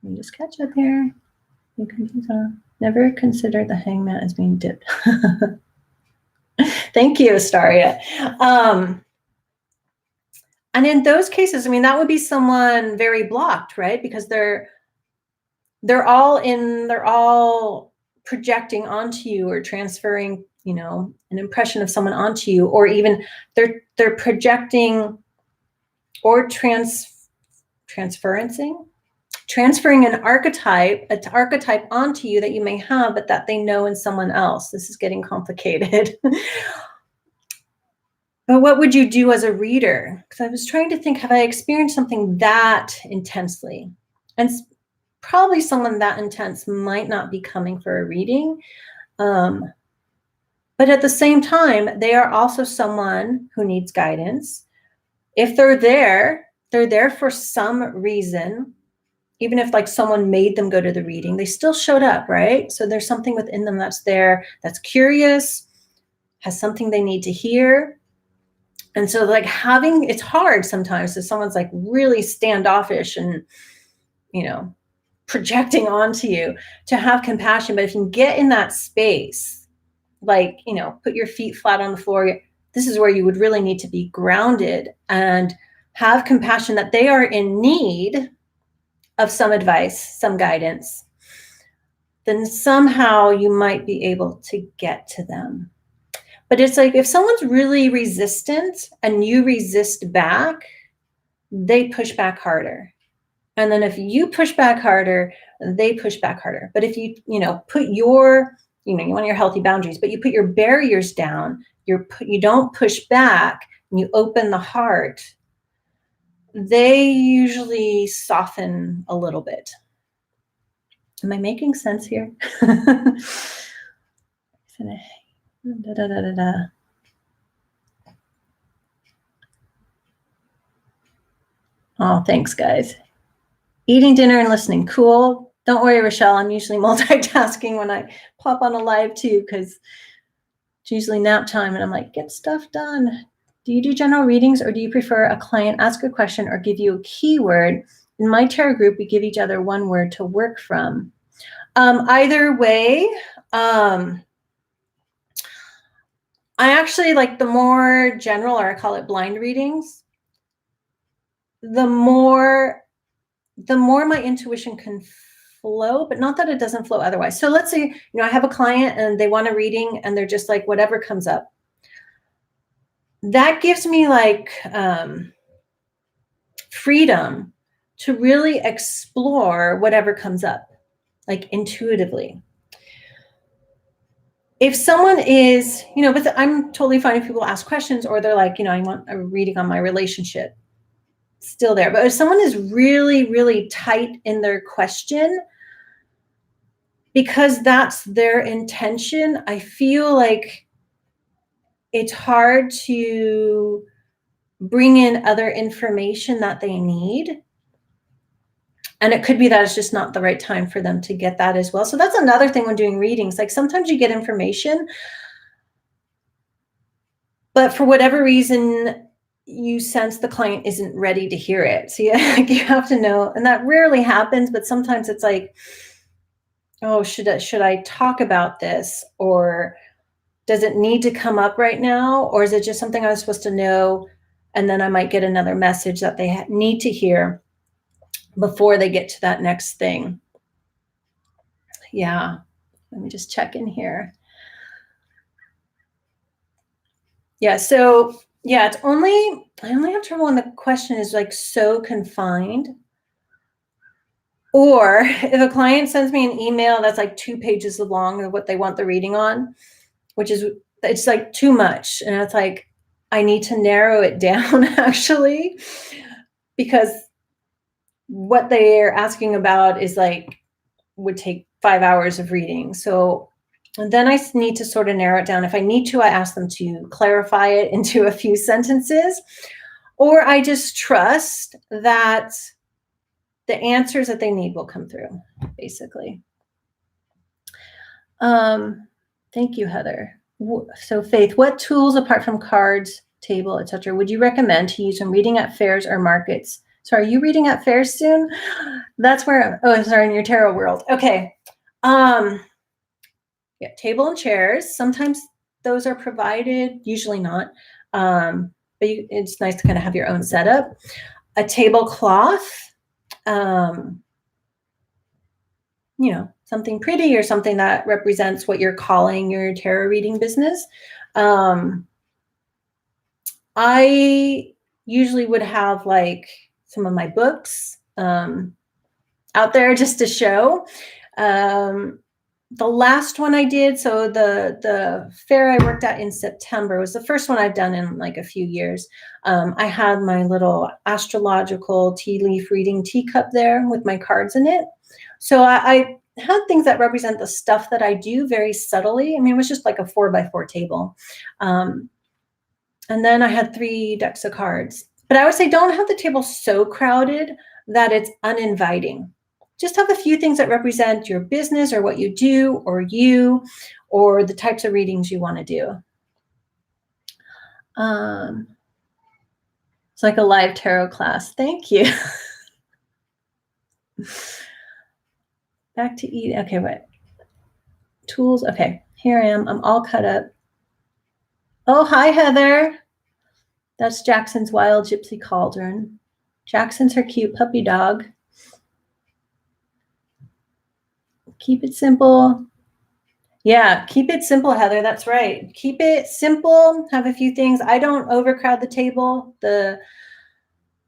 me just catch up here. Never consider the hangman as being dipped. Thank you, Astaria. And in those cases, I mean, that would be someone very blocked, right? Because they're all projecting onto you or transferring, you know, an impression of someone onto you, or even they're projecting or transferring an archetype onto you that you may have, but that they know in someone else. This is getting complicated. But what would you do as a reader? Because I was trying to think, have I experienced something that intensely? And probably someone that intense might not be coming for a reading. But at the same time, they are also someone who needs guidance. If they're there for some reason. Even if like someone made them go to the reading, they still showed up, right? So there's something within them that's there, that's curious, has something they need to hear. And so like it's hard sometimes if someone's like really standoffish and, you know, projecting onto you, to have compassion. But if you get in that space, like, put your feet flat on the floor, this is where you would really need to be grounded and have compassion that they are in need of some advice, some guidance, then somehow you might be able to get to them. But it's like, if someone's really resistant and you resist back, they push back harder. And then if you push back harder, they push back harder. But if you, put your, you want your healthy boundaries, but you put your barriers down, you don't push back, and you open the heart, they usually soften a little bit. Am I making sense here? Oh, thanks, guys. Eating dinner and listening. Cool. Don't worry, Rochelle. I'm usually multitasking when I pop on a live too, because it's usually nap time and I'm like, get stuff done. Do you do general readings, or do you prefer a client ask a question or give you a keyword? In my tarot group, we give each other one word to work from. Either way, I actually like the more general, or I call it blind readings, the more my intuition can flow, but not that it doesn't flow otherwise. So let's say, I have a client and they want a reading and they're just like, whatever comes up. That gives me like freedom to really explore whatever comes up, like intuitively. If someone is, but I'm totally fine if people ask questions, or they're like, I want a reading on my relationship. Still there. But if someone is really, really tight in their question, because that's their intention, I feel like it's hard to bring in other information that they need. And it could be that it's just not the right time for them to get that as well. So that's another thing when doing readings. Like, sometimes you get information, but for whatever reason, you sense the client isn't ready to hear it. So you have to know, and that rarely happens, but sometimes it's like, oh, should I talk about this? Or does it need to come up right now? Or is it just something I was supposed to know? And then I might get another message that they need to hear before they get to that next thing. Yeah. Let me just check in here. Yeah. So yeah, I only have trouble when the question is like so confined. Or if a client sends me an email that's like 2 pages long of what they want the reading on, it's like too much. And it's like, I need to narrow it down actually, because what they're asking about is like, would take 5 hours of reading. So, and then I need to sort of narrow it down. If I need to, I ask them to clarify it into a few sentences, or I just trust that the answers that they need will come through, basically. Thank you, Heather. So Faith, what tools apart from cards, table, etc., would you recommend to use when reading at fairs or markets? So are you reading at fairs soon? That's where, sorry, in your tarot world. Okay. Yeah, table and chairs. Sometimes those are provided, usually not. But it's nice to kind of have your own setup. A tablecloth, something pretty or something that represents what you're calling your tarot reading business. I usually would have like some of my books out there just to show. The last one I did, so the fair I worked at in September was the first one I've done in like a few years. I had my little astrological tea leaf reading teacup there with my cards in it. So I had things that represent the stuff that I do very subtly. I mean, it was just like a 4x4 table. And then I had 3 decks of cards. But I would say don't have the table so crowded that it's uninviting. Just have a few things that represent your business or what you do or you or the types of readings you want to do. It's like a live tarot class. Thank you. Back to eat. Okay, wait. Tools. Okay, here I am. I'm all cut up. Oh, hi, Heather. That's Jackson's wild gypsy cauldron. Jackson's her cute puppy dog. Keep it simple. Yeah, keep it simple, Heather. That's right. Keep it simple. Have a few things. I don't overcrowd the table. The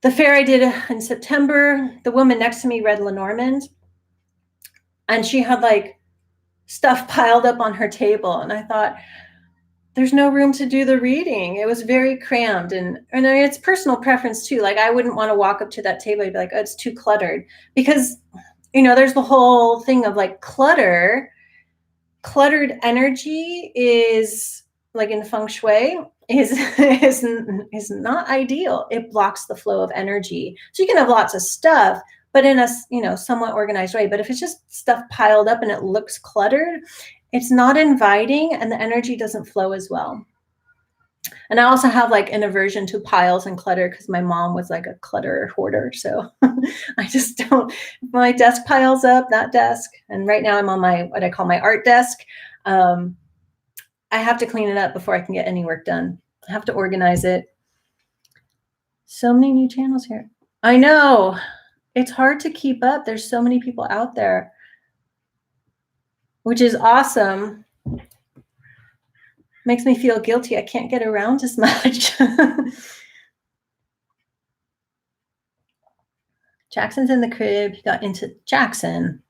fair I did in September, the woman next to me read Lenormand, and she had like stuff piled up on her table. And I thought, there's no room to do the reading. It was very crammed. And I mean, it's personal preference too. Like I wouldn't want to walk up to that table and be like, oh, it's too cluttered. Because, there's the whole thing of like cluttered energy is like in feng shui is not ideal. It blocks the flow of energy. So you can have lots of stuff, but in a somewhat organized way. But if it's just stuff piled up and it looks cluttered, it's not inviting and the energy doesn't flow as well. And I also have like an aversion to piles and clutter because my mom was like a clutter hoarder. So I just don't, my desk piles up, that desk. And right now I'm on what I call my art desk. I have to clean it up before I can get any work done. I have to organize it. So many new channels here. I know. It's hard to keep up. There's so many people out there, which is awesome. Makes me feel guilty. I can't get around as much. Jackson's in the crib. He got into Jackson.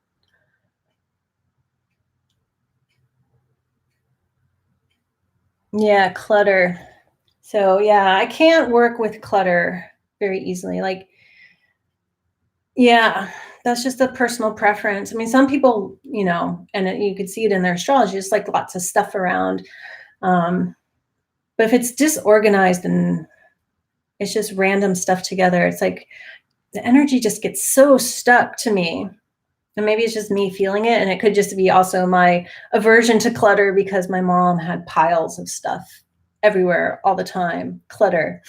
Yeah, clutter. So yeah, I can't work with clutter very easily. Like, yeah, that's just a personal preference. I mean, some people, and you could see it in their astrology, just like lots of stuff around. But if it's disorganized and it's just random stuff together, it's like the energy just gets so stuck to me. And maybe it's just me feeling it. And it could just be also my aversion to clutter because my mom had piles of stuff everywhere all the time. Clutter.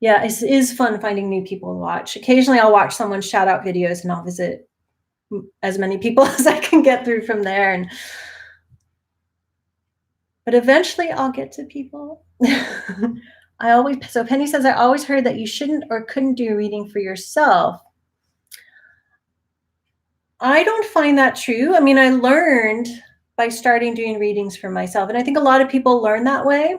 Yeah, it is fun finding new people to watch. Occasionally I'll watch someone's shout out videos and I'll visit as many people as I can get through from there. But eventually I'll get to people. So Penny says, I always heard that you shouldn't or couldn't do a reading for yourself. I don't find that true. I mean, I learned by starting doing readings for myself. And I think a lot of people learn that way.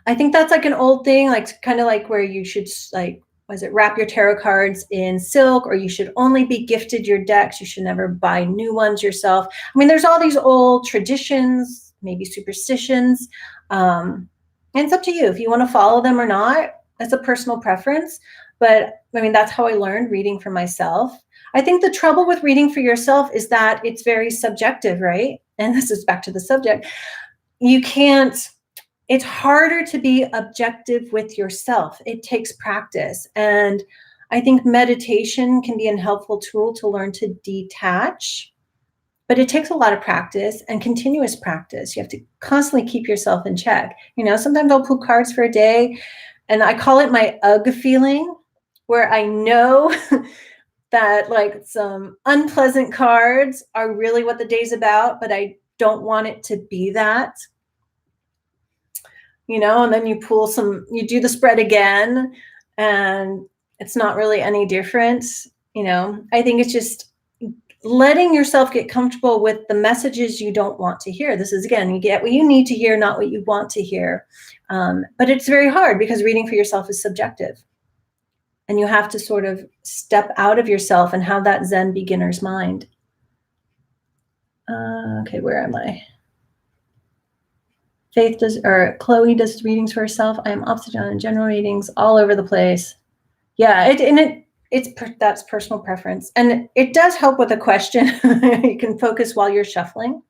I think that's like an old thing, like kind of like where you should wrap your tarot cards in silk, or you should only be gifted your decks. You should never buy new ones yourself. I mean, there's all these old traditions, maybe superstitions. And it's up to you if you want to follow them or not. It's a personal preference. But I mean, that's how I learned reading for myself. I think the trouble with reading for yourself is that it's very subjective, right? And this is back to the subject. It's harder to be objective with yourself. It takes practice. And I think meditation can be a helpful tool to learn to detach, but it takes a lot of practice and continuous practice. You have to constantly keep yourself in check. Sometimes I'll pull cards for a day and I call it my UGG feeling, where I know that like some unpleasant cards are really what the day's about, but I don't want it to be that. And then you do the spread again, and it's not really any different. I think it's just letting yourself get comfortable with the messages you don't want to hear. This is, again, you get what you need to hear, not what you want to hear. But it's very hard because reading for yourself is subjective. And you have to sort of step out of yourself and have that Zen beginner's mind. Okay, where am I? Chloe does readings for herself. I am opposite on general readings all over the place. Yeah, that's personal preference. And it does help with a question. You can focus while you're shuffling.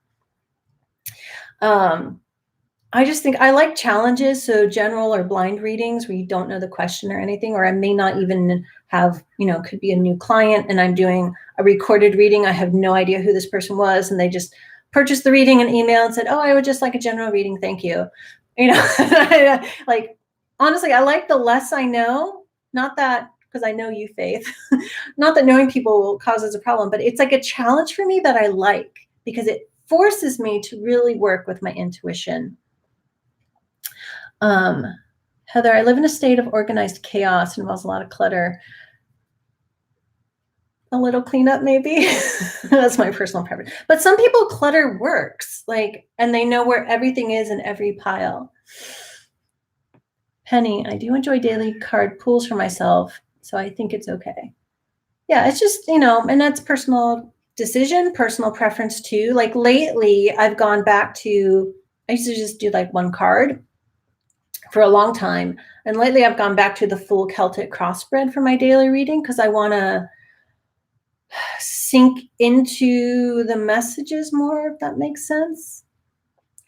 I just think I like challenges. So general or blind readings where you don't know the question or anything, or I may not even have, could be a new client and I'm doing a recorded reading. I have no idea who this person was. And they just purchased the reading and email and said, oh, I would just like a general reading. Thank you. Like, honestly, I like the less I know, not that because I know you, Faith. Not that knowing people causes a problem, but it's like a challenge for me that I like because it forces me to really work with my intuition. Heather, I live in a state of organized chaos. It involves a lot of clutter. A little cleanup, maybe. That's my personal preference. But some people, clutter works, like, and they know where everything is in every pile. Penny, I do enjoy daily card pools for myself, so I think it's okay. Yeah, it's just, and that's personal decision, personal preference too. Like lately, I've gone back to, I used to just do like one card for a long time. And lately I've gone back to the full Celtic cross spread for my daily reading because I want to sink into the messages more, if that makes sense.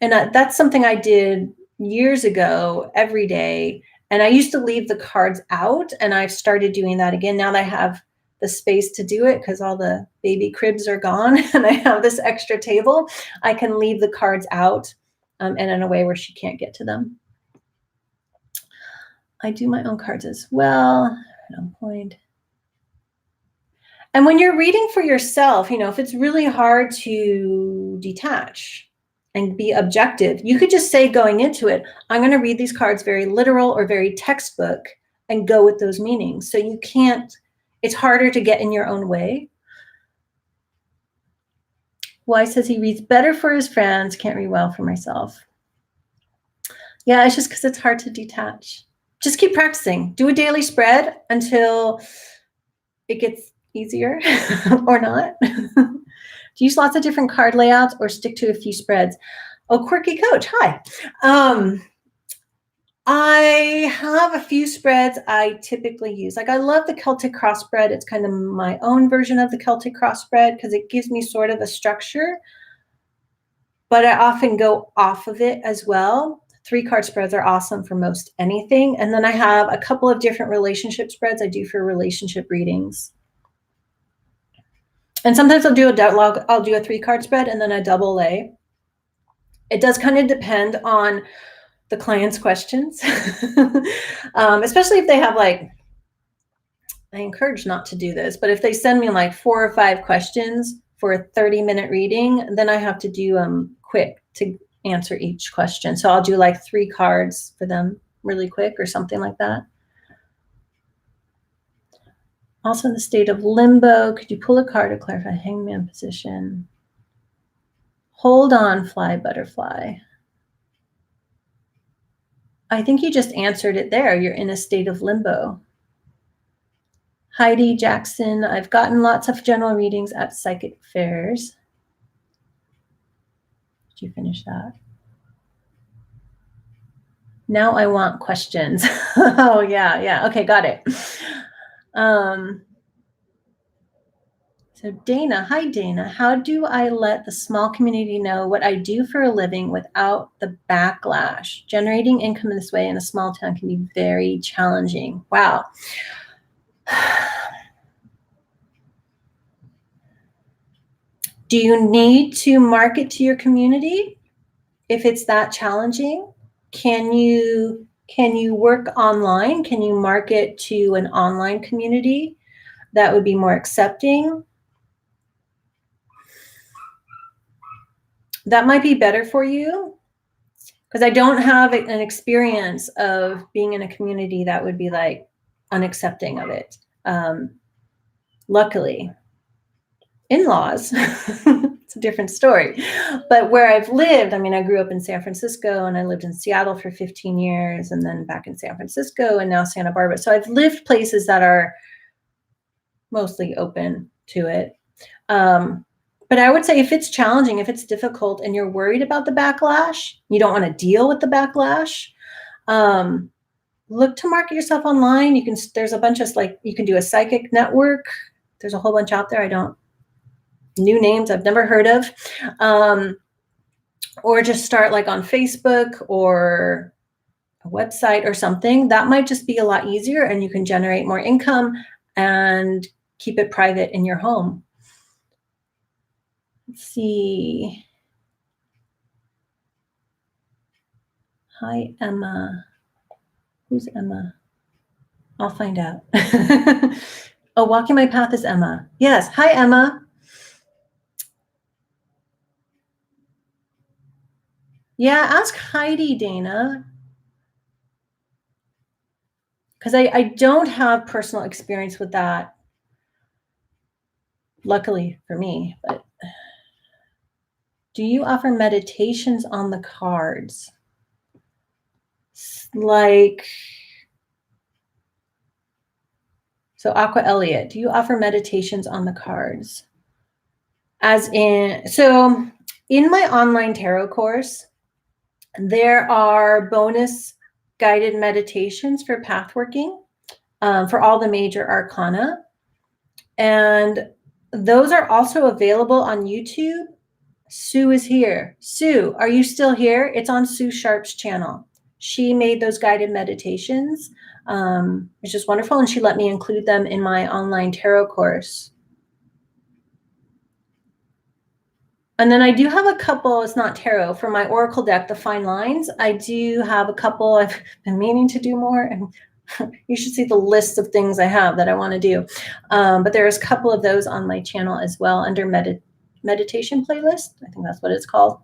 And that's something I did years ago every day. And I used to leave the cards out, and I've started doing that again now that I have the space to do it because all the baby cribs are gone and I have this extra table. I can leave the cards out and in a way where she can't get to them. I do my own cards as well. On point. And when you're reading for yourself, if it's really hard to detach and be objective, you could just say going into it, I'm going to read these cards very literal or very textbook and go with those meanings. So you can't, it's harder to get in your own way. Y says he reads better for his friends, can't read well for myself. Yeah, it's just because it's hard to detach. Just keep practicing. Do a daily spread until it gets easier or not. Do you use lots of different card layouts or stick to a few spreads? Oh, Quirky Coach, hi. I have a few spreads I typically use. Like I love the Celtic cross spread. It's kind of my own version of the Celtic cross spread because it gives me sort of a structure, but I often go off of it as well. 3-card spreads are awesome for most anything. And then I have a couple of different relationship spreads I do for relationship readings. And sometimes I'll do a 3-card spread and then a double lay. It does kind of depend on the client's questions, especially if they have I encourage not to do this, but if they send me 4 or 5 questions for a 30-minute reading, then I have to do quick to answer each question. So I'll do 3 cards for them really quick or something like that. Also in the state of limbo, could you pull a card to clarify hangman position? Hold on, fly butterfly. I think you just answered it there. You're in a state of limbo. Heidi Jackson, I've gotten lots of general readings at psychic fairs. Did you finish that? Now I want questions. Oh, yeah. Okay, got it. So Dana, hi Dana, how do I let the small community know what I do for a living without the backlash? Generating income in this way in a small town can be very challenging. Wow. Do you need to market to your community if it's that challenging? Can you work online? Can you market to an online community that would be more accepting? That might be better for you because I don't have an experience of being in a community that would be unaccepting of it. Luckily, in-laws, it's a different story. But where I've lived, I grew up in San Francisco and I lived in Seattle for 15 years and then back in San Francisco and now Santa Barbara. So I've lived places that are mostly open to it. But I would say if it's challenging, if it's difficult and you're worried about the backlash, you don't want to deal with the backlash, look to market yourself online. There's a bunch of you can do a psychic network. There's a whole bunch out there. New names I've never heard of. Or just start on Facebook or a website or something. That might just be a lot easier and you can generate more income and keep it private in your home. Let's see. Hi, Emma. Who's Emma? I'll find out. Oh, walking my path is Emma. Yes. Hi, Emma. Yeah, ask Heidi, Dana. Because I don't have personal experience with that, luckily for me. But do you offer meditations on the cards? Like, so Aqua Elliott, do you offer meditations on the cards? As in, so in my online tarot course, there are bonus guided meditations for pathworking for all the major arcana. And those are also available on YouTube. Sue is here. Sue, are you still here? It's on Sue Sharp's channel. She made those guided meditations. It's just wonderful. And she let me include them in my online tarot course. And then I do have a couple, it's not tarot, for my Oracle deck, the Fine Lines. I do have a couple I've been meaning to do more, and you should see the list of things I have that I want to do. But there's a couple of those on my channel as well under meditation playlist. I think that's what it's called.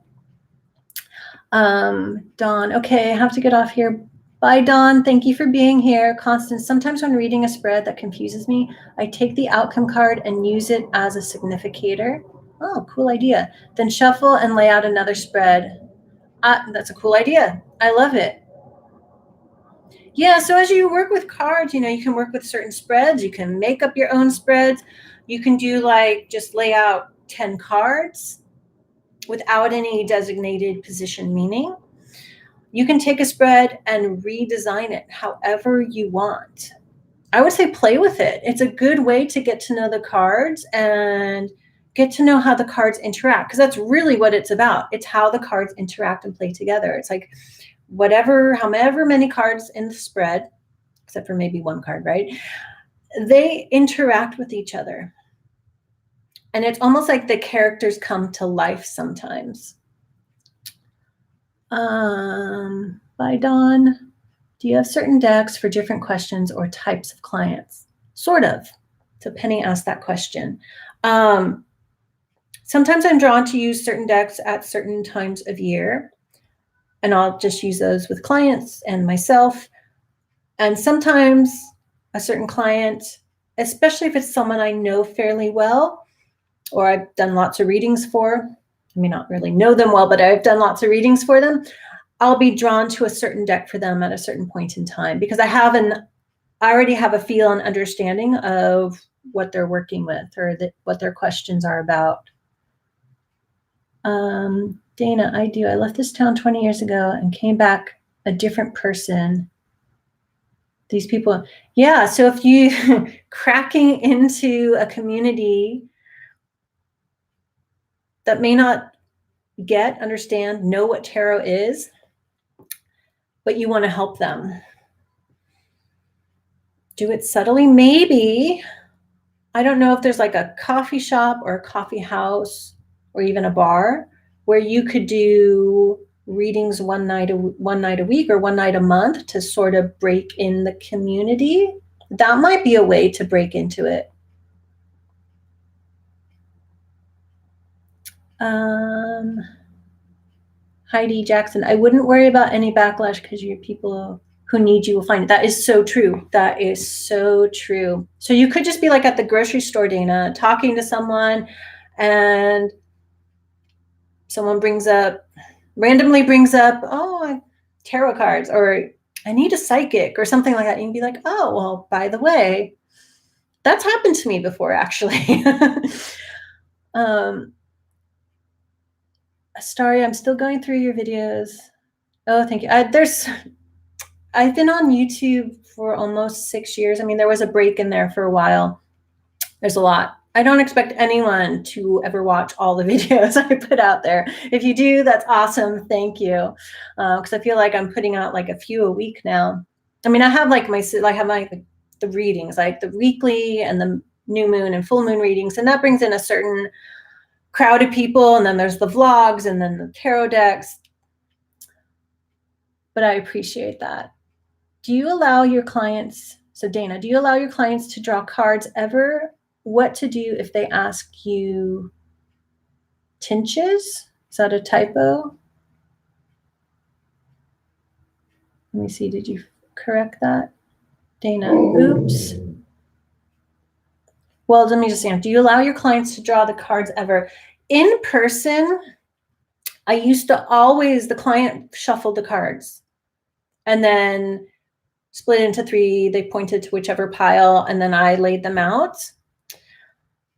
Dawn, okay, I have to get off here. Bye, Dawn. Thank you for being here. Constance, sometimes when reading a spread that confuses me, I take the outcome card and use it as a significator. Oh, cool idea. Then shuffle and lay out another spread. That's a cool idea. I love it. Yeah, so as you work with cards, you can work with certain spreads. You can make up your own spreads. You can do just lay out 10 cards without any designated position meaning. You can take a spread and redesign it however you want. I would say play with it. It's a good way to get to know the cards and get to know how the cards interact, because that's really what it's about. It's how the cards interact and play together. It's like however many cards in the spread, except for maybe one card, right? They interact with each other. And it's almost like the characters come to life sometimes. Bye, Dawn. Do you have certain decks for different questions or types of clients? Sort of. So Penny asked that question. Sometimes I'm drawn to use certain decks at certain times of year, and I'll just use those with clients and myself. And sometimes a certain client, especially if it's someone I know fairly well, or I've done lots of readings for, I may not really know them well, but I've done lots of readings for them, I'll be drawn to a certain deck for them at a certain point in time, because I already have a feel and understanding of what they're working with, or what their questions are about. Dana, I do. I left this town 20 years ago and came back a different person. These people, yeah. So if you cracking into a community that may not understand, know what tarot is, but you want to help them. Do it subtly, maybe. I don't know if there's like a coffee shop or a coffee house or even a bar where you could do readings one night a week or one night a month to sort of break in the community. That might be a way to break into it. Heidi Jackson, I wouldn't worry about any backlash because your people who need you will find it. That is so true. That is so true. So you could just be like at the grocery store, Dana, talking to someone, and someone randomly brings up, oh, tarot cards, or I need a psychic or something like that. You can be like, oh, well, by the way, that's happened to me before, actually. Astaria, I'm still going through your videos. Oh, thank you. I've been on YouTube for almost 6 years. I mean, there was a break in there for a while. There's a lot. I don't expect anyone to ever watch all the videos I put out there. If you do, that's awesome. Thank you. Because I feel like I'm putting out like a few a week now. I mean, I have the readings, like the weekly and the new moon and full moon readings, and that brings in a certain crowd of people. And then there's the vlogs and then the tarot decks. But I appreciate that. Do you allow your clients So Dana, do you allow your clients to draw cards ever? What to do if they ask you tinches? Is that a typo? Let me see, did you correct that? Dana, oops. Well, let me just say, do you allow your clients to draw the cards ever? In person, I used to always, the client shuffled the cards and then split into 3. They pointed to whichever pile and then I laid them out.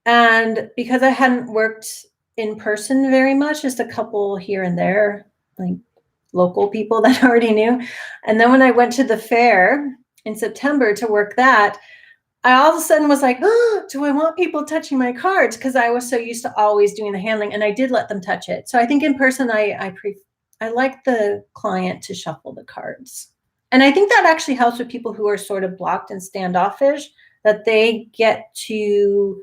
And because I hadn't worked in person very much, just a couple here and there, like local people that I already knew. And then when I went to the fair in September to work that, I all of a sudden was like, oh, do I want people touching my cards? Because I was so used to always doing the handling, and I did let them touch it. So I think in person, I like the client to shuffle the cards. And I think that actually helps with people who are sort of blocked and standoffish, that they get to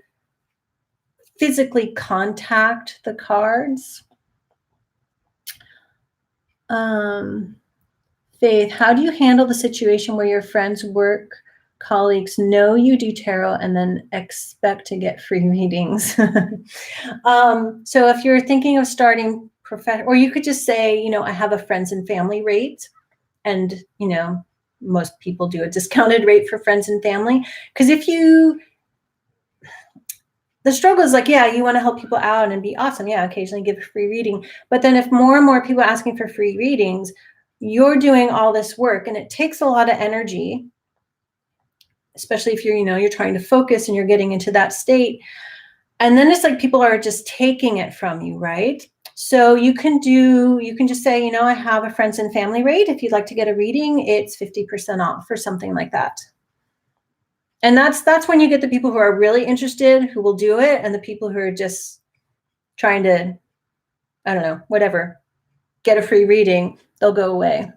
physically contact the cards. Faith, how do you handle the situation where your friends, work colleagues know you do tarot and then expect to get free readings? So if you're thinking of starting or you could just say, I have a friends and family rate, and most people do a discounted rate for friends and family, because the struggle is like, you want to help people out and be awesome. Occasionally give a free reading. But then if more and more people are asking for free readings, you're doing all this work and it takes a lot of energy, especially if you're trying to focus and you're getting into that state. And then it's like people are just taking it from you, right? So you can just say, I have a friends and family rate. If you'd like to get a reading, it's 50% off or something like that. And that's when you get the people who are really interested, who will do it, and the people who are just trying to, I don't know, whatever, get a free reading, they'll go away.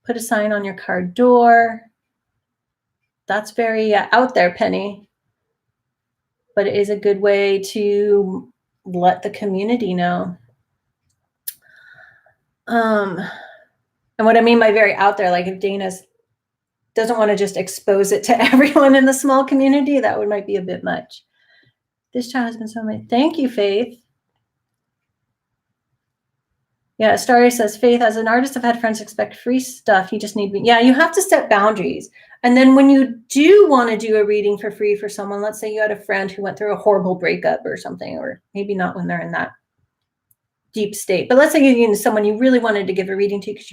Put a sign on your car door. That's very out there, Penny. But it is a good way to let the community know. And what I mean by very out there, like if Dana doesn't want to just expose it to everyone in the small community, that might be a bit much. This child has been so many. Thank you, Faith. Yeah, Starry says, Faith, as an artist, I've had friends expect free stuff. You just need me. Yeah, you have to set boundaries. And then when you do want to do a reading for free for someone, let's say you had a friend who went through a horrible breakup or something, or maybe not when they're in that deep state, but let's say you someone you really wanted to give a reading to because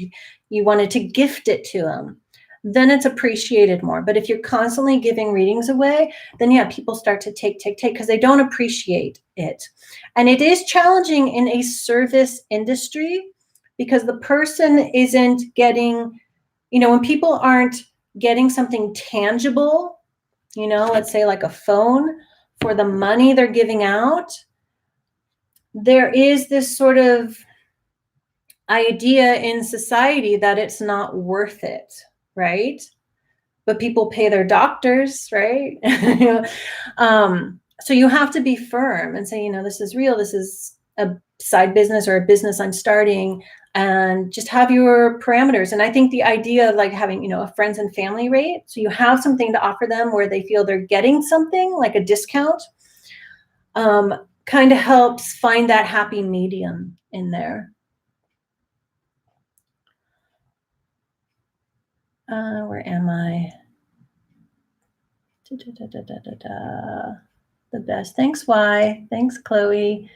you wanted to gift it to them, then it's appreciated more. But if you're constantly giving readings away, then people start to take because they don't appreciate it. And it is challenging in a service industry because the person isn't getting, when people aren't getting something tangible, let's say like a phone for the money they're giving out, there is this sort of idea in society that it's not worth it, right? But people pay their doctors, right? So you have to be firm and say, this is real. This is a side business or a business I'm starting, and just have your parameters. And I think the idea of like having, a friends and family rate, so you have something to offer them where they feel they're getting something like a discount, kind of helps find that happy medium in there. Where am I? The best. Thanks, Y. Thanks, Chloe.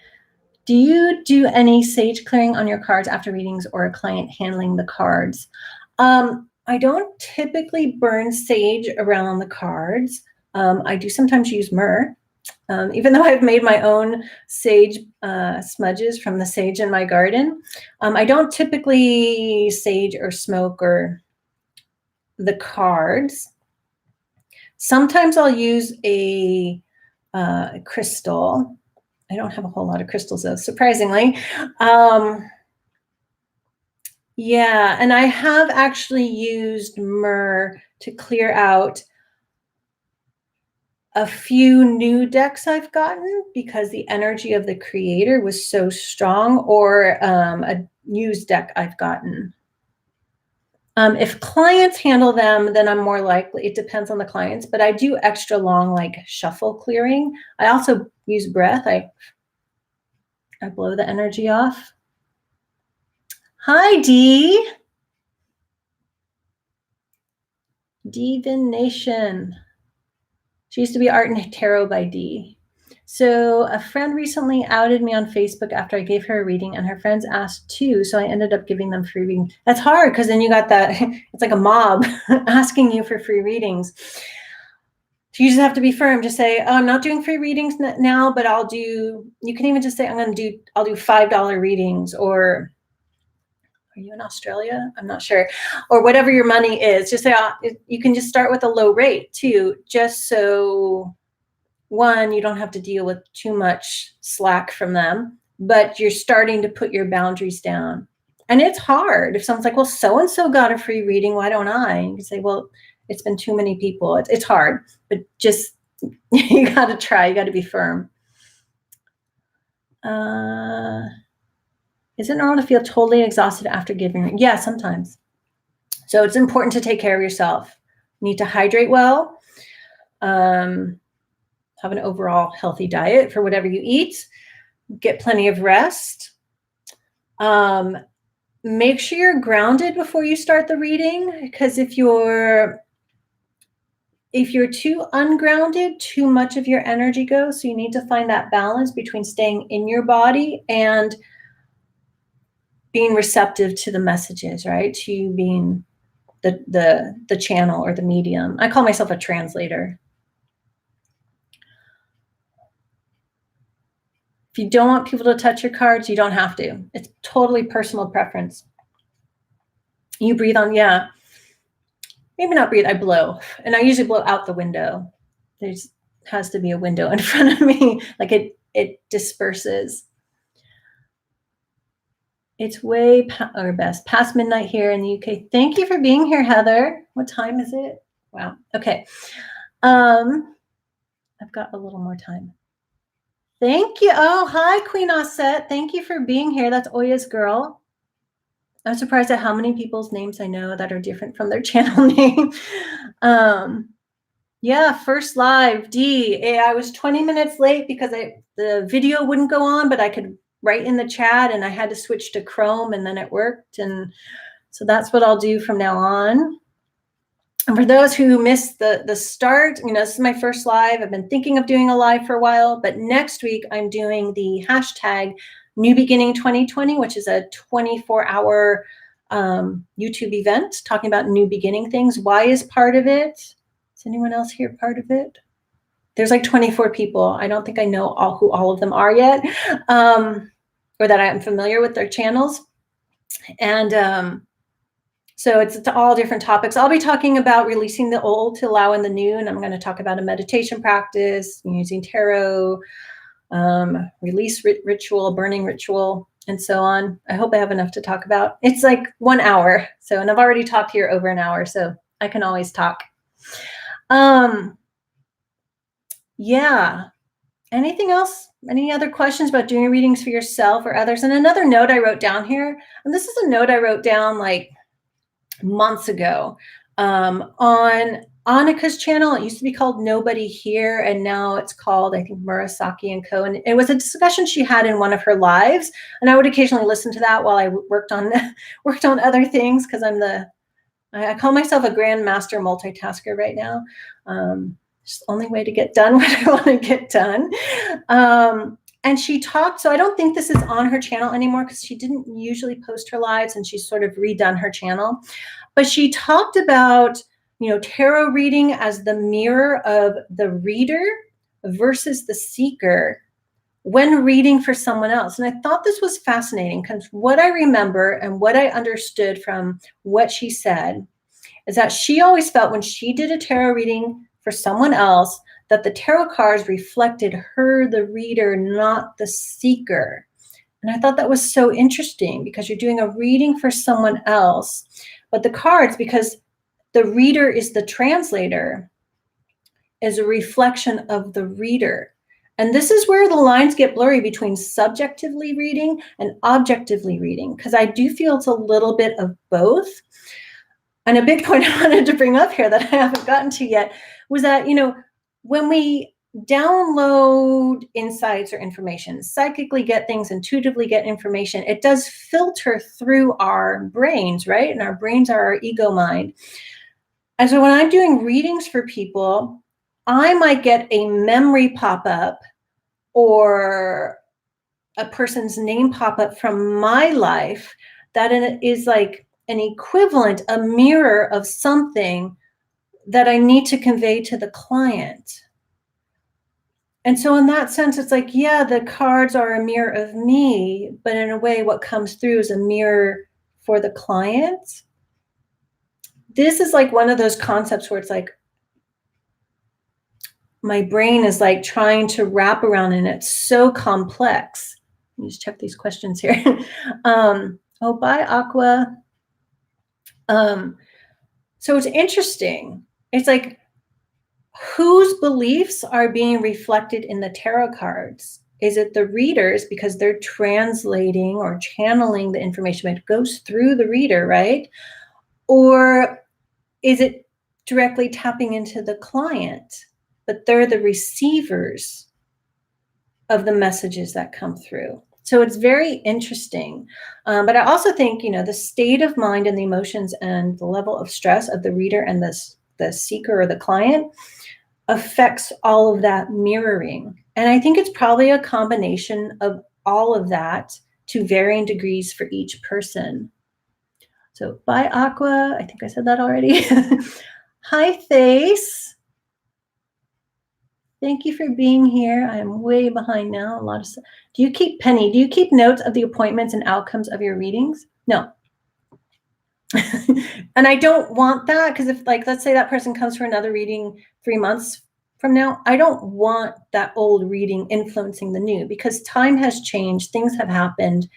Do you do any sage clearing on your cards after readings or a client handling the cards? I don't typically burn sage around the cards. I do sometimes use myrrh. Even though I've made my own sage smudges from the sage in my garden, I don't typically sage or smoke or the cards. Sometimes I'll use a crystal. I don't have a whole lot of crystals though, surprisingly. Yeah, and I have actually used myrrh to clear out a few new decks I've gotten because the energy of the creator was so strong, or a used deck I've gotten. If clients handle them, then I'm more likely, it depends on the clients, but I do extra long, like shuffle clearing. I also use breath. I blow the energy off. Hi, Dee. Divination. She used to be Art and Tarot by Dee. So a friend recently outed me on Facebook after I gave her a reading, and her friends asked too, so I ended up giving them free readings. That's hard because then you got that, it's like a mob asking you for free readings. You just have to be firm. Just say, oh, I'm not doing free readings now, but you can even just say, I'll do $5 readings, or are you in Australia? I'm not sure. Or whatever your money is. Just say, you can just start with a low rate too, just so one, you don't have to deal with too much slack from them, but you're starting to put your boundaries down. And it's hard if someone's like, well, so-and-so got a free reading, why don't I? And you can say, well, it's been too many people. It's hard, but just, you got to try. You got to be firm. Is it normal to feel totally exhausted after giving? Yeah, sometimes. So it's important to take care of yourself. You need to hydrate well. Have an overall healthy diet for whatever you eat. Get plenty of rest. Make sure you're grounded before you start the reading, because if you're too ungrounded, too much of your energy goes. So you need to find that balance between staying in your body and being receptive to the messages, right? To being the channel or the medium. I call myself a translator. If you don't want people to touch your cards, you don't have to. It's totally personal preference. You breathe on, yeah. Maybe not breathe, I blow. And I usually blow out the window. There has to be a window in front of me. Like it disperses. It's way past midnight here in the UK. Thank you for being here, Heather. What time is it? Wow. Okay. I've got a little more time. Thank you. Oh, hi, Queen Osset. Thank you for being here. That's Oya's girl. I'm surprised at how many people's names I know that are different from their channel name. Yeah, first live, Dee. I was 20 minutes late because the video wouldn't go on, but I could write in the chat, and I had to switch to Chrome, and then it worked. And so that's what I'll do from now on. And for those who missed the start, this is my first live. I've been thinking of doing a live for a while, but next week I'm doing the hashtag New Beginning 2020, which is a 24-hour YouTube event talking about new beginning things. Why is part of it? Is anyone else here part of it? There's like 24 people. I don't think I know who all of them are yet, or that I'm familiar with their channels. And so it's all different topics. I'll be talking about releasing the old to allow in the new, and I'm going to talk about a meditation practice, using tarot, release ritual, burning ritual, and so on. I hope I have enough to talk about. It's like 1 hour. And I've already talked here over an hour, so I can always talk. Yeah. Anything else? Any other questions about doing readings for yourself or others? And another note I wrote down here, and this is a note I wrote down like months ago, on Annika's channel. It used to be called Nobody Here, and now it's called, I think, Murasaki and Co. And it was a discussion she had in one of her lives, and I would occasionally listen to that while I worked on other things, because I call myself a grandmaster multitasker right now. It's the only way to get done what I want to get done. And she talked, so I don't think this is on her channel anymore, because she didn't usually post her lives, and she's sort of redone her channel. But she talked about, tarot reading as the mirror of the reader versus the seeker when reading for someone else. And I thought this was fascinating, because what I remember and what I understood from what she said is that she always felt when she did a tarot reading for someone else, that the tarot cards reflected her, the reader, not the seeker. And I thought that was so interesting, because you're doing a reading for someone else, but the cards, because the reader is the translator, is a reflection of the reader. And this is where the lines get blurry between subjectively reading and objectively reading, because I do feel it's a little bit of both. And a big point I wanted to bring up here that I haven't gotten to yet was that, when we download insights or information, psychically get things, intuitively get information, it does filter through our brains, right? And our brains are our ego mind. And so when I'm doing readings for people, I might get a memory pop up or a person's name pop up from my life that is like an equivalent, a mirror of something that I need to convey to the client. And so in that sense, it's like, yeah, the cards are a mirror of me, but in a way, what comes through is a mirror for the client. This is like one of those concepts where it's like, my brain is like trying to wrap around, and it's so complex. Let me just check these questions here. Oh, bye, Aqua. So it's interesting. It's like, whose beliefs are being reflected in the tarot cards? Is it the readers because they're translating or channeling the information? It goes through the reader, right? Or is it directly tapping into the client, but they're the receivers of the messages that come through? So it's very interesting. But I also think, the state of mind and the emotions and the level of stress of the reader and the seeker or the client affects all of that mirroring. And I think it's probably a combination of all of that to varying degrees for each person. So bye, Aqua. I think I said that already. Hi, Thace. Thank you for being here. I'm way behind now. Do you keep notes of the appointments and outcomes of your readings? No. And I don't want that, because if, like, let's say that person comes for another reading 3 months from now, I don't want that old reading influencing the new, because time has changed, things have happened.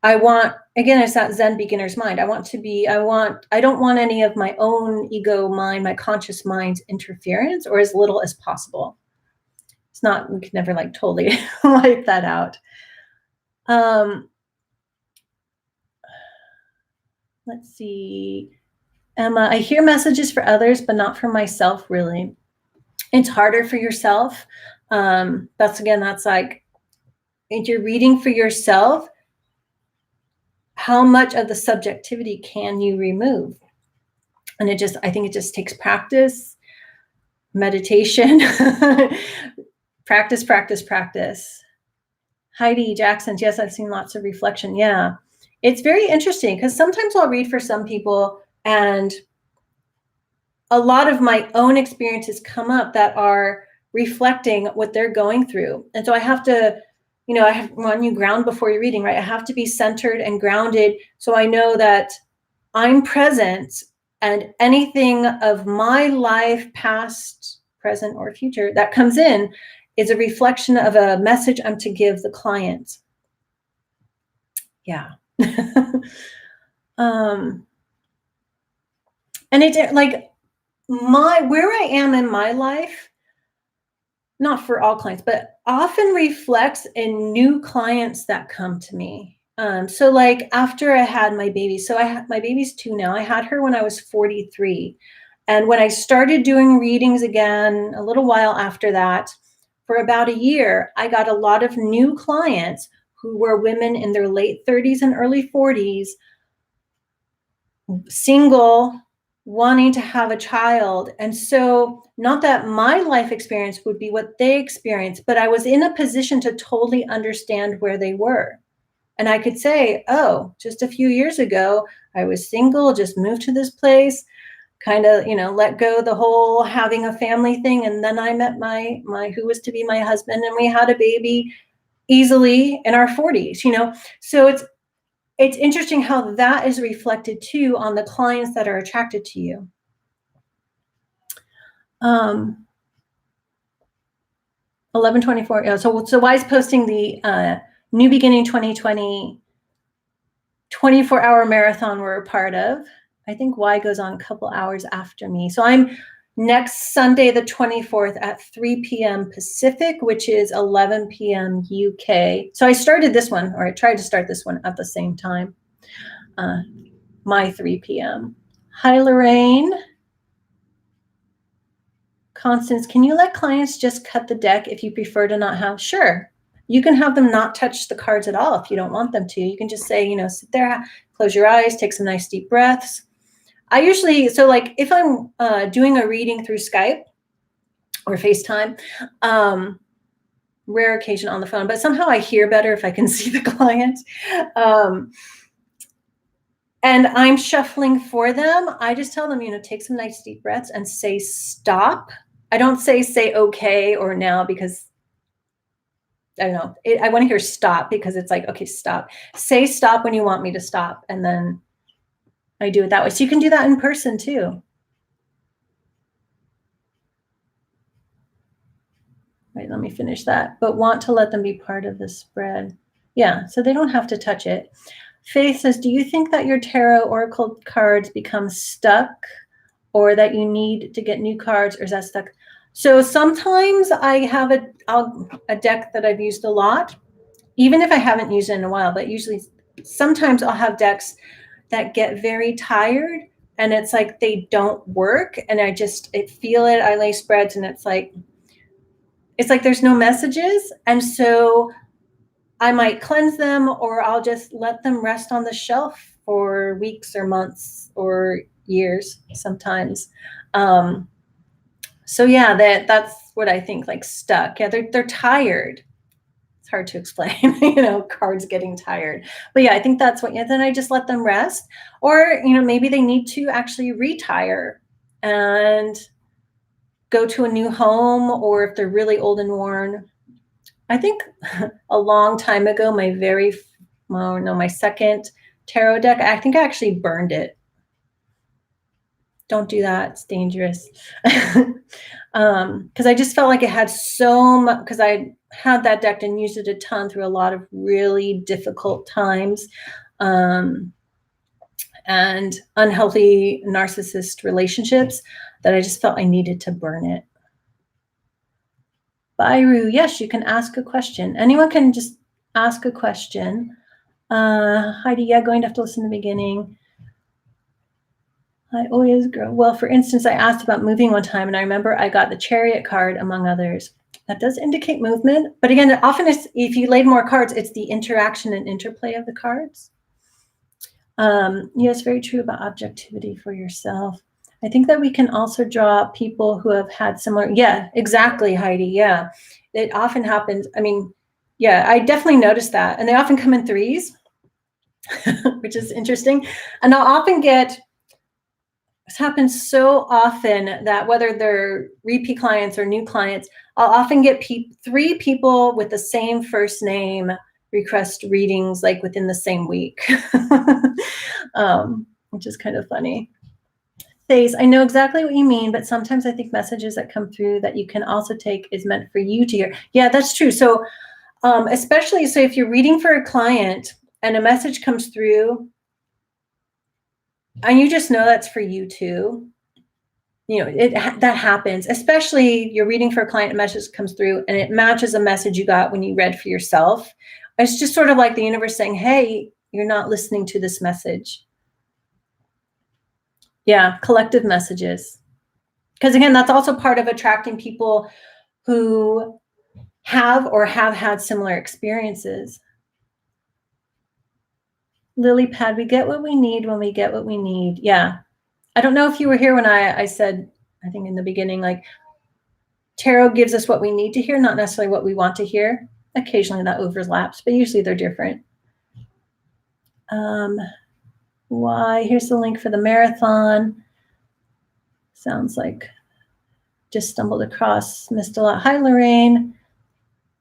Again, it's that Zen beginner's mind. I don't want any of my own ego mind, my conscious mind's interference, or as little as possible. It's not, we can never like totally wipe that out. Let's see. Emma, I hear messages for others, but not for myself, really. It's harder for yourself. That's like, if you're reading for yourself, how much of the subjectivity can you remove? And I think it just takes practice, meditation, practice. Heidi Jackson, yes, I've seen lots of reflection. Yeah, it's very interesting, because sometimes I'll read for some people and a lot of my own experiences come up that are reflecting what they're going through. And so I have to, when you ground before you're reading, right? I have to be centered and grounded, so I know that I'm present, and anything of my life, past, present, or future, that comes in is a reflection of a message I'm to give the client. Yeah. And it's like, where I am in my life, not for all clients, but often reflects in new clients that come to me. So like after I had my baby, my baby's 2 now. I had her when I was 43. And when I started doing readings again, a little while after that, for about a year, I got a lot of new clients who were women in their late 30s and early 40s, single, wanting to have a child. And so, not that my life experience would be what they experienced, but I was in a position to totally understand where they were. And I could say, oh, just a few years ago, I was single, just moved to this place, kind of, let go the whole having a family thing. And then I met my who was to be my husband, and we had a baby easily in our 40s, So it's interesting how that is reflected too on the clients that are attracted to you. 1124. Yeah, so why is posting the New Beginning 2020 24-hour marathon we're a part of? I think Y goes on a couple hours after me. So I'm next Sunday, the 24th at 3 p.m. Pacific, which is 11 p.m. UK. So I started this one, or I tried to start this one at the same time. My 3 p.m. Hi, Lorraine. Constance, can you let clients just cut the deck if you prefer to not have? Sure. You can have them not touch the cards at all if you don't want them to. You can just say, sit there, close your eyes, take some nice deep breaths. I usually, so like if I'm doing a reading through Skype or FaceTime, rare occasion on the phone, but somehow I hear better if I can see the client. And I'm shuffling for them. I just tell them, take some nice deep breaths and say stop. I don't say okay or now because I don't know. I want to hear stop because it's like, okay, stop. Say stop when you want me to stop. And then I do it that way. So you can do that in person too. Right, let me finish that. But want to let them be part of the spread. Yeah, so they don't have to touch it. Faith says, do you think that your tarot oracle cards become stuck or that you need to get new cards, or is that stuck? So sometimes I have a deck that I've used a lot, even if I haven't used it in a while, but usually sometimes I'll have decks that get very tired and it's like they don't work and I feel it. I lay spreads and it's like there's no messages. And so I might cleanse them or I'll just let them rest on the shelf for weeks or months or years sometimes. So yeah, that's what I think, like stuck. Yeah, they're tired. It's hard to explain, cards getting tired. But yeah, I think that's then I just let them rest. Or, maybe they need to actually retire and go to a new home, or if they're really old and worn. I think a long time ago, my second tarot deck, I think I actually burned it. Don't do that. It's dangerous. Because I just felt like it had so much, because I had that deck and used it a ton through a lot of really difficult times and unhealthy narcissist relationships that I just felt I needed to burn it. Byru, yes, you can ask a question. Anyone can just ask a question. Heidi, yeah, going to have to listen to the beginning. I always grow. Well, for instance, I asked about moving one time, and I remember I got the Chariot card, among others. That does indicate movement. But again, often if you laid more cards, it's the interaction and interplay of the cards. Yes, very true about objectivity for yourself. I think that we can also draw people who have had similar. Yeah, exactly, Heidi. Yeah, it often happens. I mean, yeah, I definitely noticed that. And they often come in threes, which is interesting. And I'll often get, this happens so often that whether they're repeat clients or new clients, I'll often get three people with the same first name request readings like within the same week, which is kind of funny. Says, I know exactly what you mean, but sometimes I think messages that come through that you can also take is meant for you to hear. Yeah, that's true. So especially, so if you're reading for a client and a message comes through and you just know that's for you too, that happens, especially you're reading for a client, a message comes through and it matches a message you got when you read for yourself. It's just sort of like the universe saying, hey, you're not listening to this message. Yeah, collective messages. Because again, that's also part of attracting people who have or have had similar experiences. Lily Pad, we get what we need when we get what we need. Yeah. I don't know if you were here when I said, I think in the beginning, like tarot gives us what we need to hear, not necessarily what we want to hear. Occasionally that overlaps, but usually they're different. Why? Here's the link for the marathon. Sounds like just stumbled across, missed a lot. Hi, Lorraine.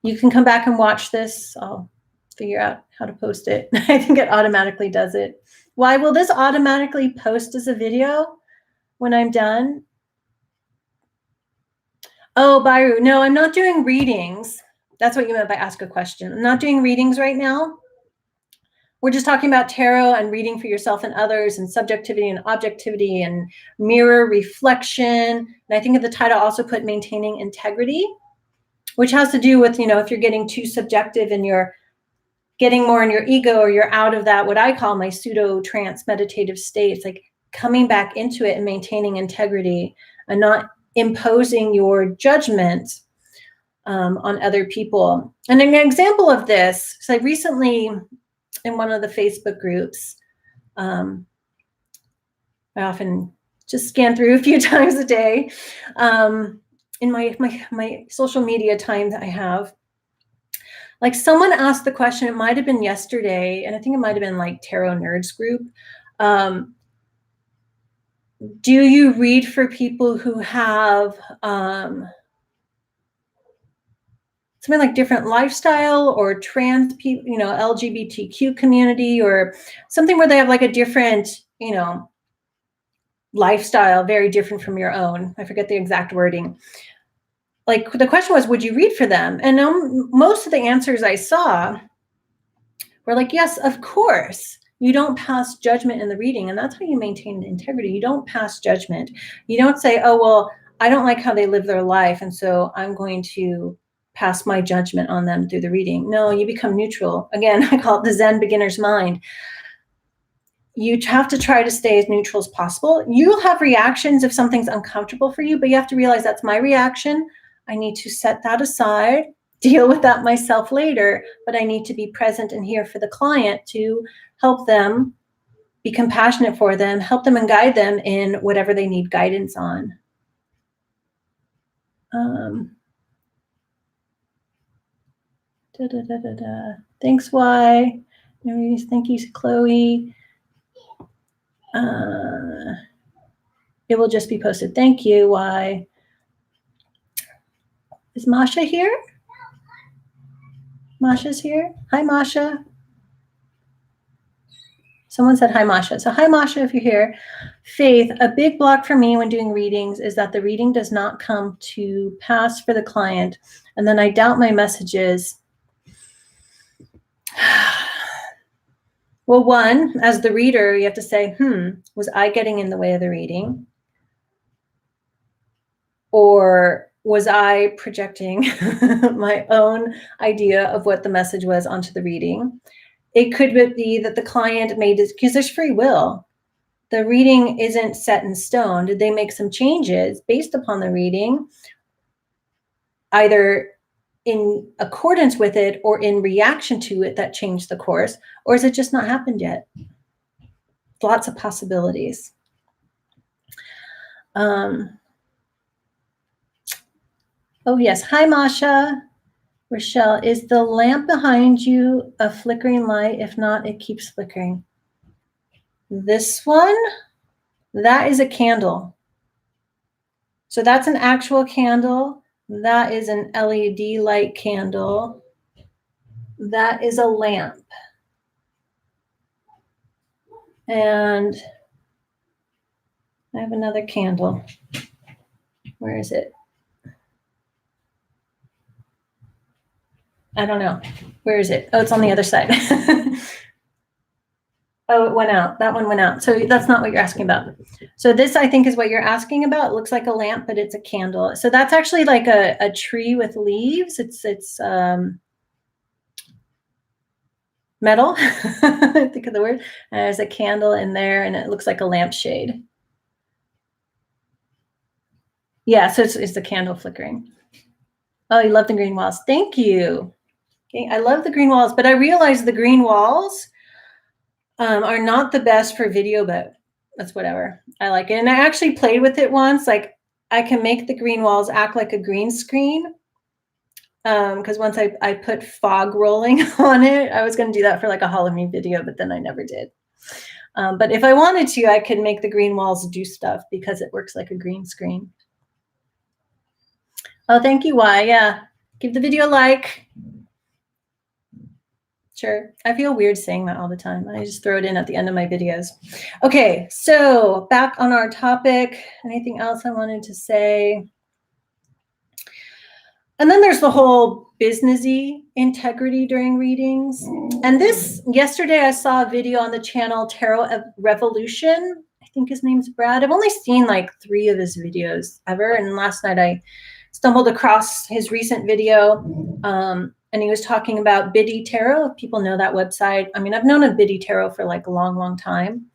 You can come back and watch this. I'll figure out how to post it. I think it automatically does it. Why will this automatically post as a video when I'm done? Oh, Byru, no, I'm not doing readings. That's what you meant by ask a question. I'm not doing readings right now. We're just talking about tarot and reading for yourself and others and subjectivity and objectivity and mirror reflection. And I think in the title also put maintaining integrity, which has to do with, if you're getting too subjective and you're getting more in your ego or you're out of that, what I call my pseudo trance meditative state. It's like coming back into it and maintaining integrity and not imposing your judgment on other people. And an example of this, so I recently, in one of the Facebook groups, I often just scan through a few times a day. In my social media time that I have, like someone asked the question, it might have been yesterday, and I think it might have been like Tarot Nerds group. Do you read for people who have something like different lifestyle or trans people, you know, LGBTQ community, or something where they have like a different, you know, lifestyle, very different from your own? I forget the exact wording. Like the question was, would you read for them? And most of the answers I saw were like, yes, of course. You don't pass judgment in the reading, and that's how you maintain integrity. You don't pass judgment. You don't say, oh, well, I don't like how they live their life, and so I'm going to pass my judgment on them through the reading. No, you become neutral. Again, I call it the Zen beginner's mind. You have to try to stay as neutral as possible. You'll have reactions if something's uncomfortable for you, but you have to realize that's my reaction. I need to set that aside, deal with that myself later, but I need to be present and here for the client to help them, be compassionate for them, help them and guide them in whatever they need guidance on. Thanks, Y. Thank you, Chloe. It will just be posted. Thank you, Y. Is Masha here? Masha's here. Hi, Masha. Someone said hi, Masha. So hi, Masha, if you're here. Faith, a big block for me when doing readings is that the reading does not come to pass for the client, and then I doubt my messages. Well, one, as the reader, you have to say, was I getting in the way of the reading? Or was I projecting my own idea of what the message was onto the reading? It could be that the client made it, because there's free will. The reading isn't set in stone. Did they make some changes based upon the reading, either in accordance with it or in reaction to it that changed the course? Or has it just not happened yet? Lots of possibilities. Oh, yes. Hi, Masha. Rochelle, is the lamp behind you a flickering light? If not, it keeps flickering. This one, that is a candle. So that's an actual candle. That is an LED light candle. That is a lamp. And I have another candle. Where is it? I don't know. Where is it? Oh, it's on the other side. Oh, it went out. That one went out. So that's not what you're asking about. So this, I think, is what you're asking about. It looks like a lamp, but it's a candle. So that's actually like a tree with leaves. It's metal. I think of the word. And there's a candle in there, and it looks like a lampshade. Yeah, so it's the candle flickering. Oh, you love the green walls. Thank you. Okay, I love the green walls, but I realize the green walls are not the best for video, but that's whatever. I like it. And I actually played with it once. Like I can make the green walls act like a green screen. Because once I put fog rolling on it, I was going to do that for like a Halloween video, but then I never did. But if I wanted to, I could make the green walls do stuff because it works like a green screen. Oh, thank you, Y. Yeah. Give the video a like. Sure. I feel weird saying that all the time. I just throw it in at the end of my videos. Okay, so back on our topic. Anything else I wanted to say? And then there's the whole businessy integrity during readings. And this, yesterday I saw a video on the channel Tarot Revolution. I think his name's Brad. I've only seen like 3 of his videos ever. And last night I stumbled across his recent video. And he was talking about Biddy Tarot, if people know that website. I mean, I've known of Biddy Tarot for like a long, long time.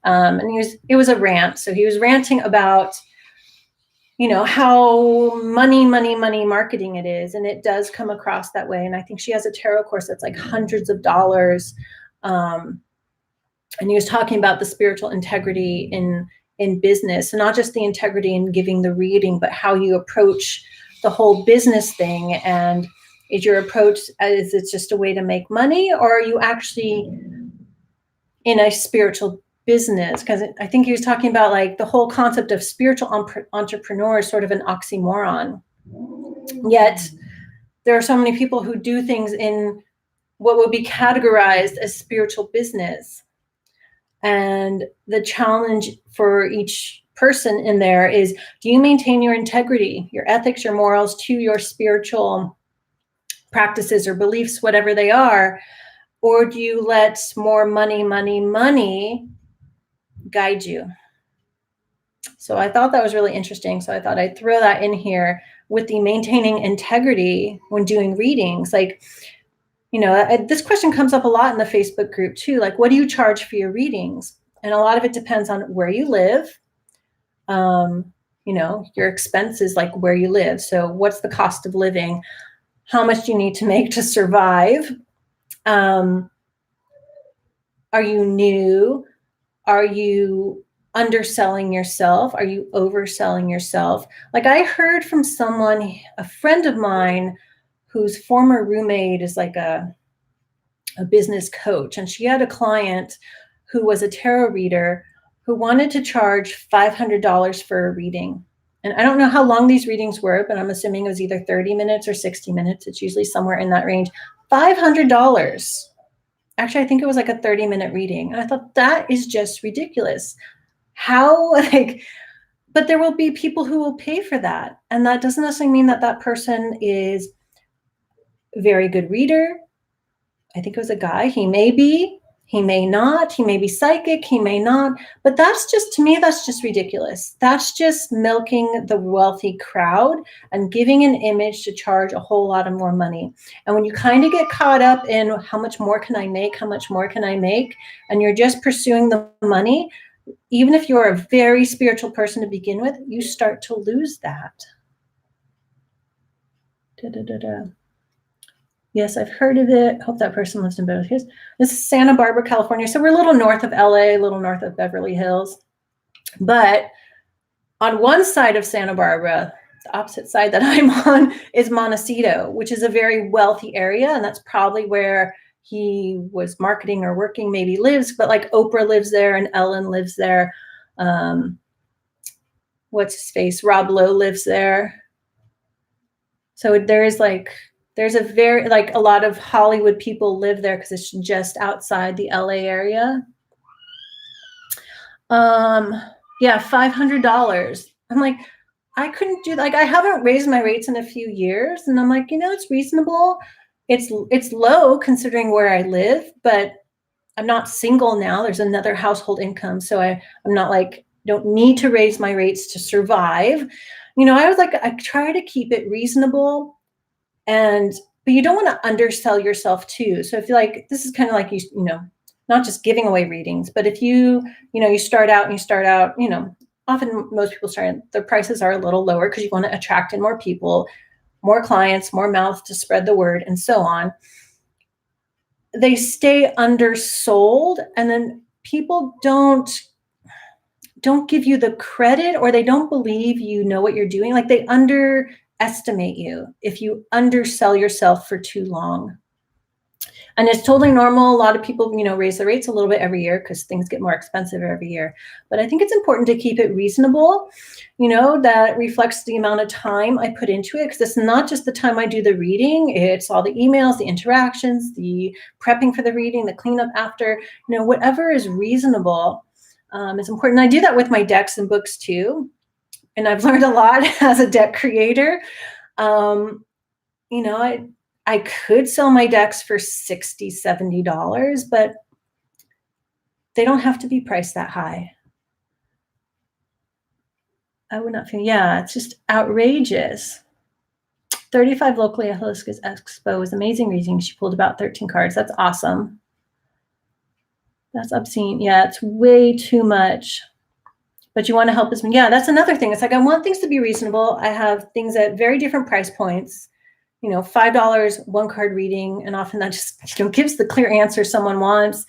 And it was a rant. So he was ranting about, how money marketing it is. And it does come across that way. And I think she has a tarot course that's like hundreds of dollars. And he was talking about the spiritual integrity in business, and not just the integrity in giving the reading, but how you approach the whole business thing. And is your approach, is it just a way to make money, or are you actually in a spiritual business? Because I think he was talking about like the whole concept of spiritual entrepreneur is sort of an oxymoron. Yet there are so many people who do things in what would be categorized as spiritual business. And the challenge for each person in there is, do you maintain your integrity, your ethics, your morals to your spiritual practices or beliefs, whatever they are? Or do you let more money guide you? So I thought that was really interesting. So I thought I'd throw that in here with the maintaining integrity when doing readings. Like, this question comes up a lot in the Facebook group too. Like, what do you charge for your readings? And a lot of it depends on where you live. Your expenses, like where you live. So what's the cost of living? How much do you need to make to survive? Are you new? Are you underselling yourself? Are you overselling yourself? Like, I heard from someone, a friend of mine, whose former roommate is like a business coach. And she had a client who was a tarot reader who wanted to charge $500 for a reading. And I don't know how long these readings were, but I'm assuming it was either 30 minutes or 60 minutes. It's usually somewhere in that range. $500. Actually, I think it was like a 30-minute reading. And I thought, that is just ridiculous. How, but there will be people who will pay for that. And that doesn't necessarily mean that that person is a very good reader. I think it was a guy. He may be, he may not, he may be psychic, he may not. But that's just, to me, that's just ridiculous. That's just milking the wealthy crowd and giving an image to charge a whole lot of more money. And when you kind of get caught up in how much more can I make, how much more can I make, and you're just pursuing the money, even if you're a very spiritual person to begin with, you start to lose that. Yes, I've heard of it. Hope that person lives in Beverly Hills. This is Santa Barbara, California. So we're a little north of LA, a little north of Beverly Hills. But on one side of Santa Barbara, the opposite side that I'm on, is Montecito, which is a very wealthy area. And that's probably where he was marketing or working, maybe lives. But like Oprah lives there and Ellen lives there. What's his face? Rob Lowe lives there. So there's a very, like, a lot of Hollywood people live there because it's just outside the LA area. Yeah, $500. I'm like, I couldn't do that. Like, I haven't raised my rates in a few years, and I'm like, it's reasonable. It's low considering where I live, but I'm not single now. There's another household income, so I'm not like, don't need to raise my rates to survive. I was like, I try to keep it reasonable. But you don't want to undersell yourself too. So if you like, this is kind of like, not just giving away readings, but if you start out, often most people their prices are a little lower because you want to attract in more people, more clients, more mouths to spread the word, and so on. They stay undersold, and then people don't give you the credit, or they don't believe you know what you're doing. Like, they underestimate you if you undersell yourself for too long. And it's totally normal. A lot of people, raise their rates a little bit every year because things get more expensive every year. But I think it's important to keep it reasonable, that reflects the amount of time I put into it. Because it's not just the time I do the reading, it's all the emails, the interactions, the prepping for the reading, the cleanup after, whatever is reasonable is important. And I do that with my decks and books too. And I've learned a lot as a deck creator. I could sell my decks for $60, $70, but they don't have to be priced that high. I would not feel, it's just outrageous. 35 locally at Hibiscus Expo was amazing reading. She pulled about 13 cards. That's awesome. That's obscene. Yeah, it's way too much. But you want to help us. Yeah, that's another thing. It's like I want things to be reasonable. I have things at very different price points. $5, one card reading, and often that just gives the clear answer someone wants.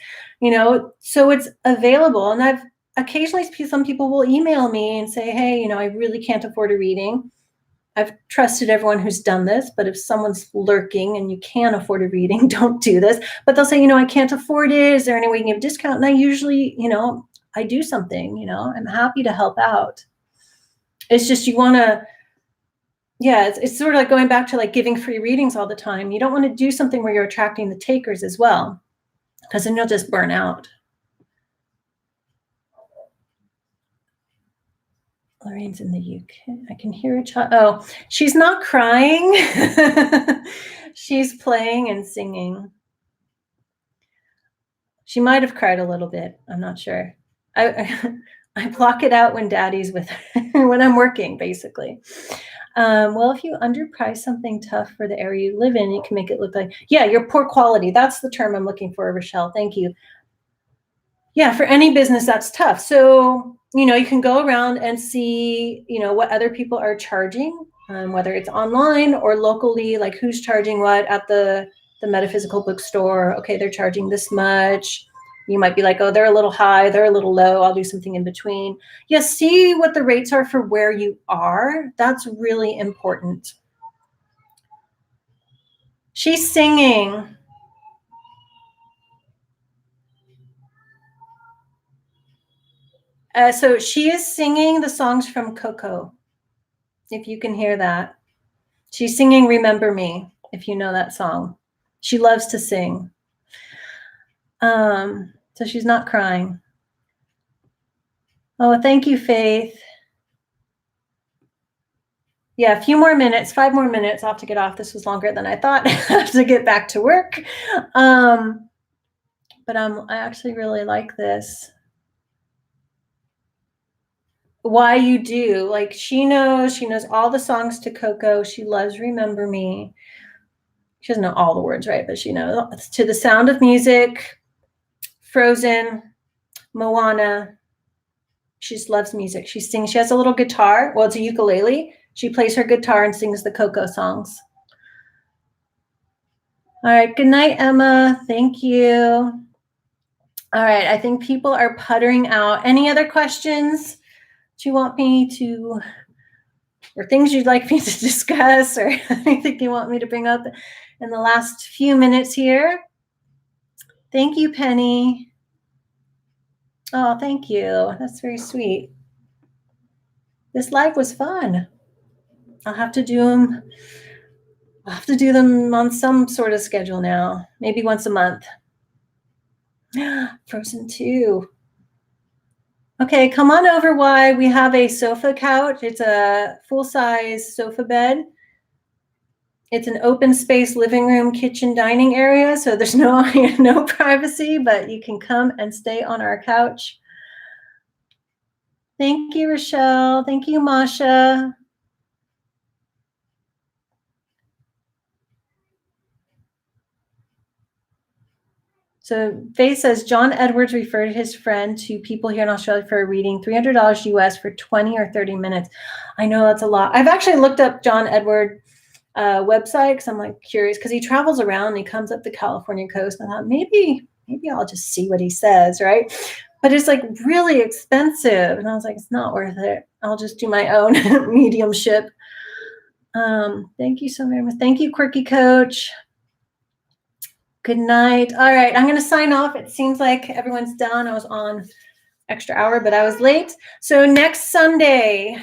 So it's available. And I've occasionally some people will email me and say, hey, I really can't afford a reading. I've trusted everyone who's done this, but if someone's lurking and you can't afford a reading, don't do this. But they'll say, I can't afford it. Is there any way you can give a discount? And I usually, I do something, I'm happy to help out. It's just, you want to, it's sort of like going back to like giving free readings all the time. You don't want to do something where you're attracting the takers as well, because then you'll just burn out. Lorraine's in the UK. I can hear a child. Oh, she's not crying. She's playing and singing. She might have cried a little bit. I'm not sure. I block it out when Daddy's with her, when I'm working, basically. Well, if you underprice something tough for the area you live in, you can make it look like, you're poor quality. That's the term I'm looking for, Rochelle. Thank you. Yeah, for any business, that's tough. So, you can go around and see, what other people are charging, whether it's online or locally, like who's charging what at the metaphysical bookstore. Okay, they're charging this much. You might be like, oh, they're a little high, they're a little low. I'll do something in between. See what the rates are for where you are. That's really important. She's singing. So she is singing the songs from Coco, if you can hear that. She's singing Remember Me, if you know that song. She loves to sing. So she's not crying. Oh, thank you, Faith. Yeah, a few more minutes, 5 more minutes. I'll have to get off. This was longer than I thought. I have to get back to work. But I actually really like this. Why you do. Like she knows all the songs to Coco. She loves Remember Me. She doesn't know all the words, right? But she knows To the Sound of Music, Frozen, Moana. She just loves music. She sings. She has a little guitar. Well, it's a ukulele. She plays her guitar and sings the Coco songs. All right. Good night, Emma. Thank you. All right. I think people are puttering out. Any other questions? Do you want me to, or things you'd like me to discuss, or anything you want me to bring up in the last few minutes here? Thank you, Penny. Oh, thank you. That's very sweet. This live was fun. I'll have to do them. I'll have to do them on some sort of schedule now. Maybe once a month. Frozen 2. Okay, come on over. Why we have a sofa couch. It's a full-size sofa bed. It's an open space living room, kitchen, dining area. So there's no privacy, but you can come and stay on our couch. Thank you, Rochelle. Thank you, Masha. So Faye says, John Edwards referred his friend to people here in Australia for a reading, $300 US for 20 or 30 minutes. I know that's a lot. I've actually looked up John Edward website because I'm like curious, because he travels around and he comes up the California coast. And I thought maybe I'll just see what he says, right? But it's like really expensive. And I was like, it's not worth it. I'll just do my own mediumship. Thank you so very much. Thank you, Quirky Coach. Good night. All right, I'm going to sign off. It seems like everyone's done. I was on extra hour, but I was late. So next Sunday,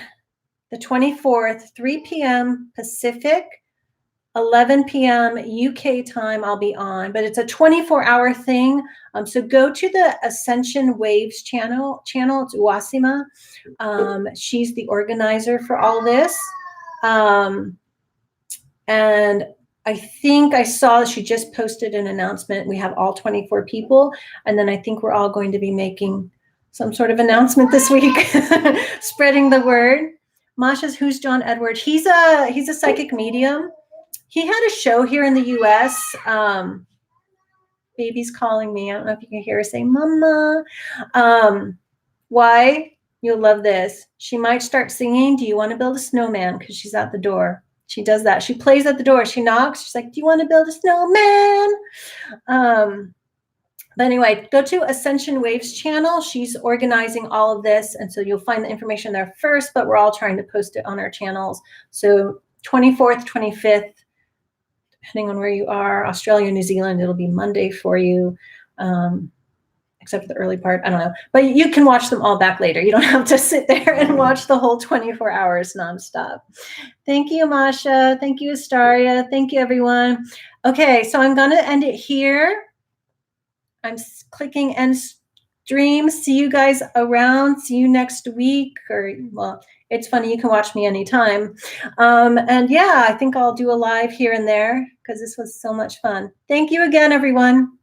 the 24th, 3 p.m. Pacific, 11 p.m. UK time, I'll be on. But it's a 24-hour thing. So go to the Ascension Waves channel. It's Uasima. She's the organizer for all this. And I think I saw she just posted an announcement. We have all 24 people. And then I think we're all going to be making some sort of announcement this week, spreading the word. Masha's, who's John Edwards? He's a psychic medium. He had a show here in the US. baby's calling me. I don't know if you can hear her say, Mama. Why? You'll love this. She might start singing, do you want to build a snowman? Because she's at the door. She does that. She plays at the door. She knocks. She's like, do you want to build a snowman? But anyway, go to Ascension Waves channel. She's organizing all of this. And so you'll find the information there first, but we're all trying to post it on our channels. So 24th, 25th, depending on where you are, Australia, New Zealand, it'll be Monday for you. Except for the early part, I don't know. But you can watch them all back later. You don't have to sit there and watch the whole 24 hours nonstop. Thank you, Masha. Thank you, Astaria. Thank you, everyone. Okay, so I'm going to end it here. I'm clicking end stream. See you guys around. See you next week. Or, well, it's funny. You can watch me anytime. And yeah, I think I'll do a live here and there because this was so much fun. Thank you again, everyone.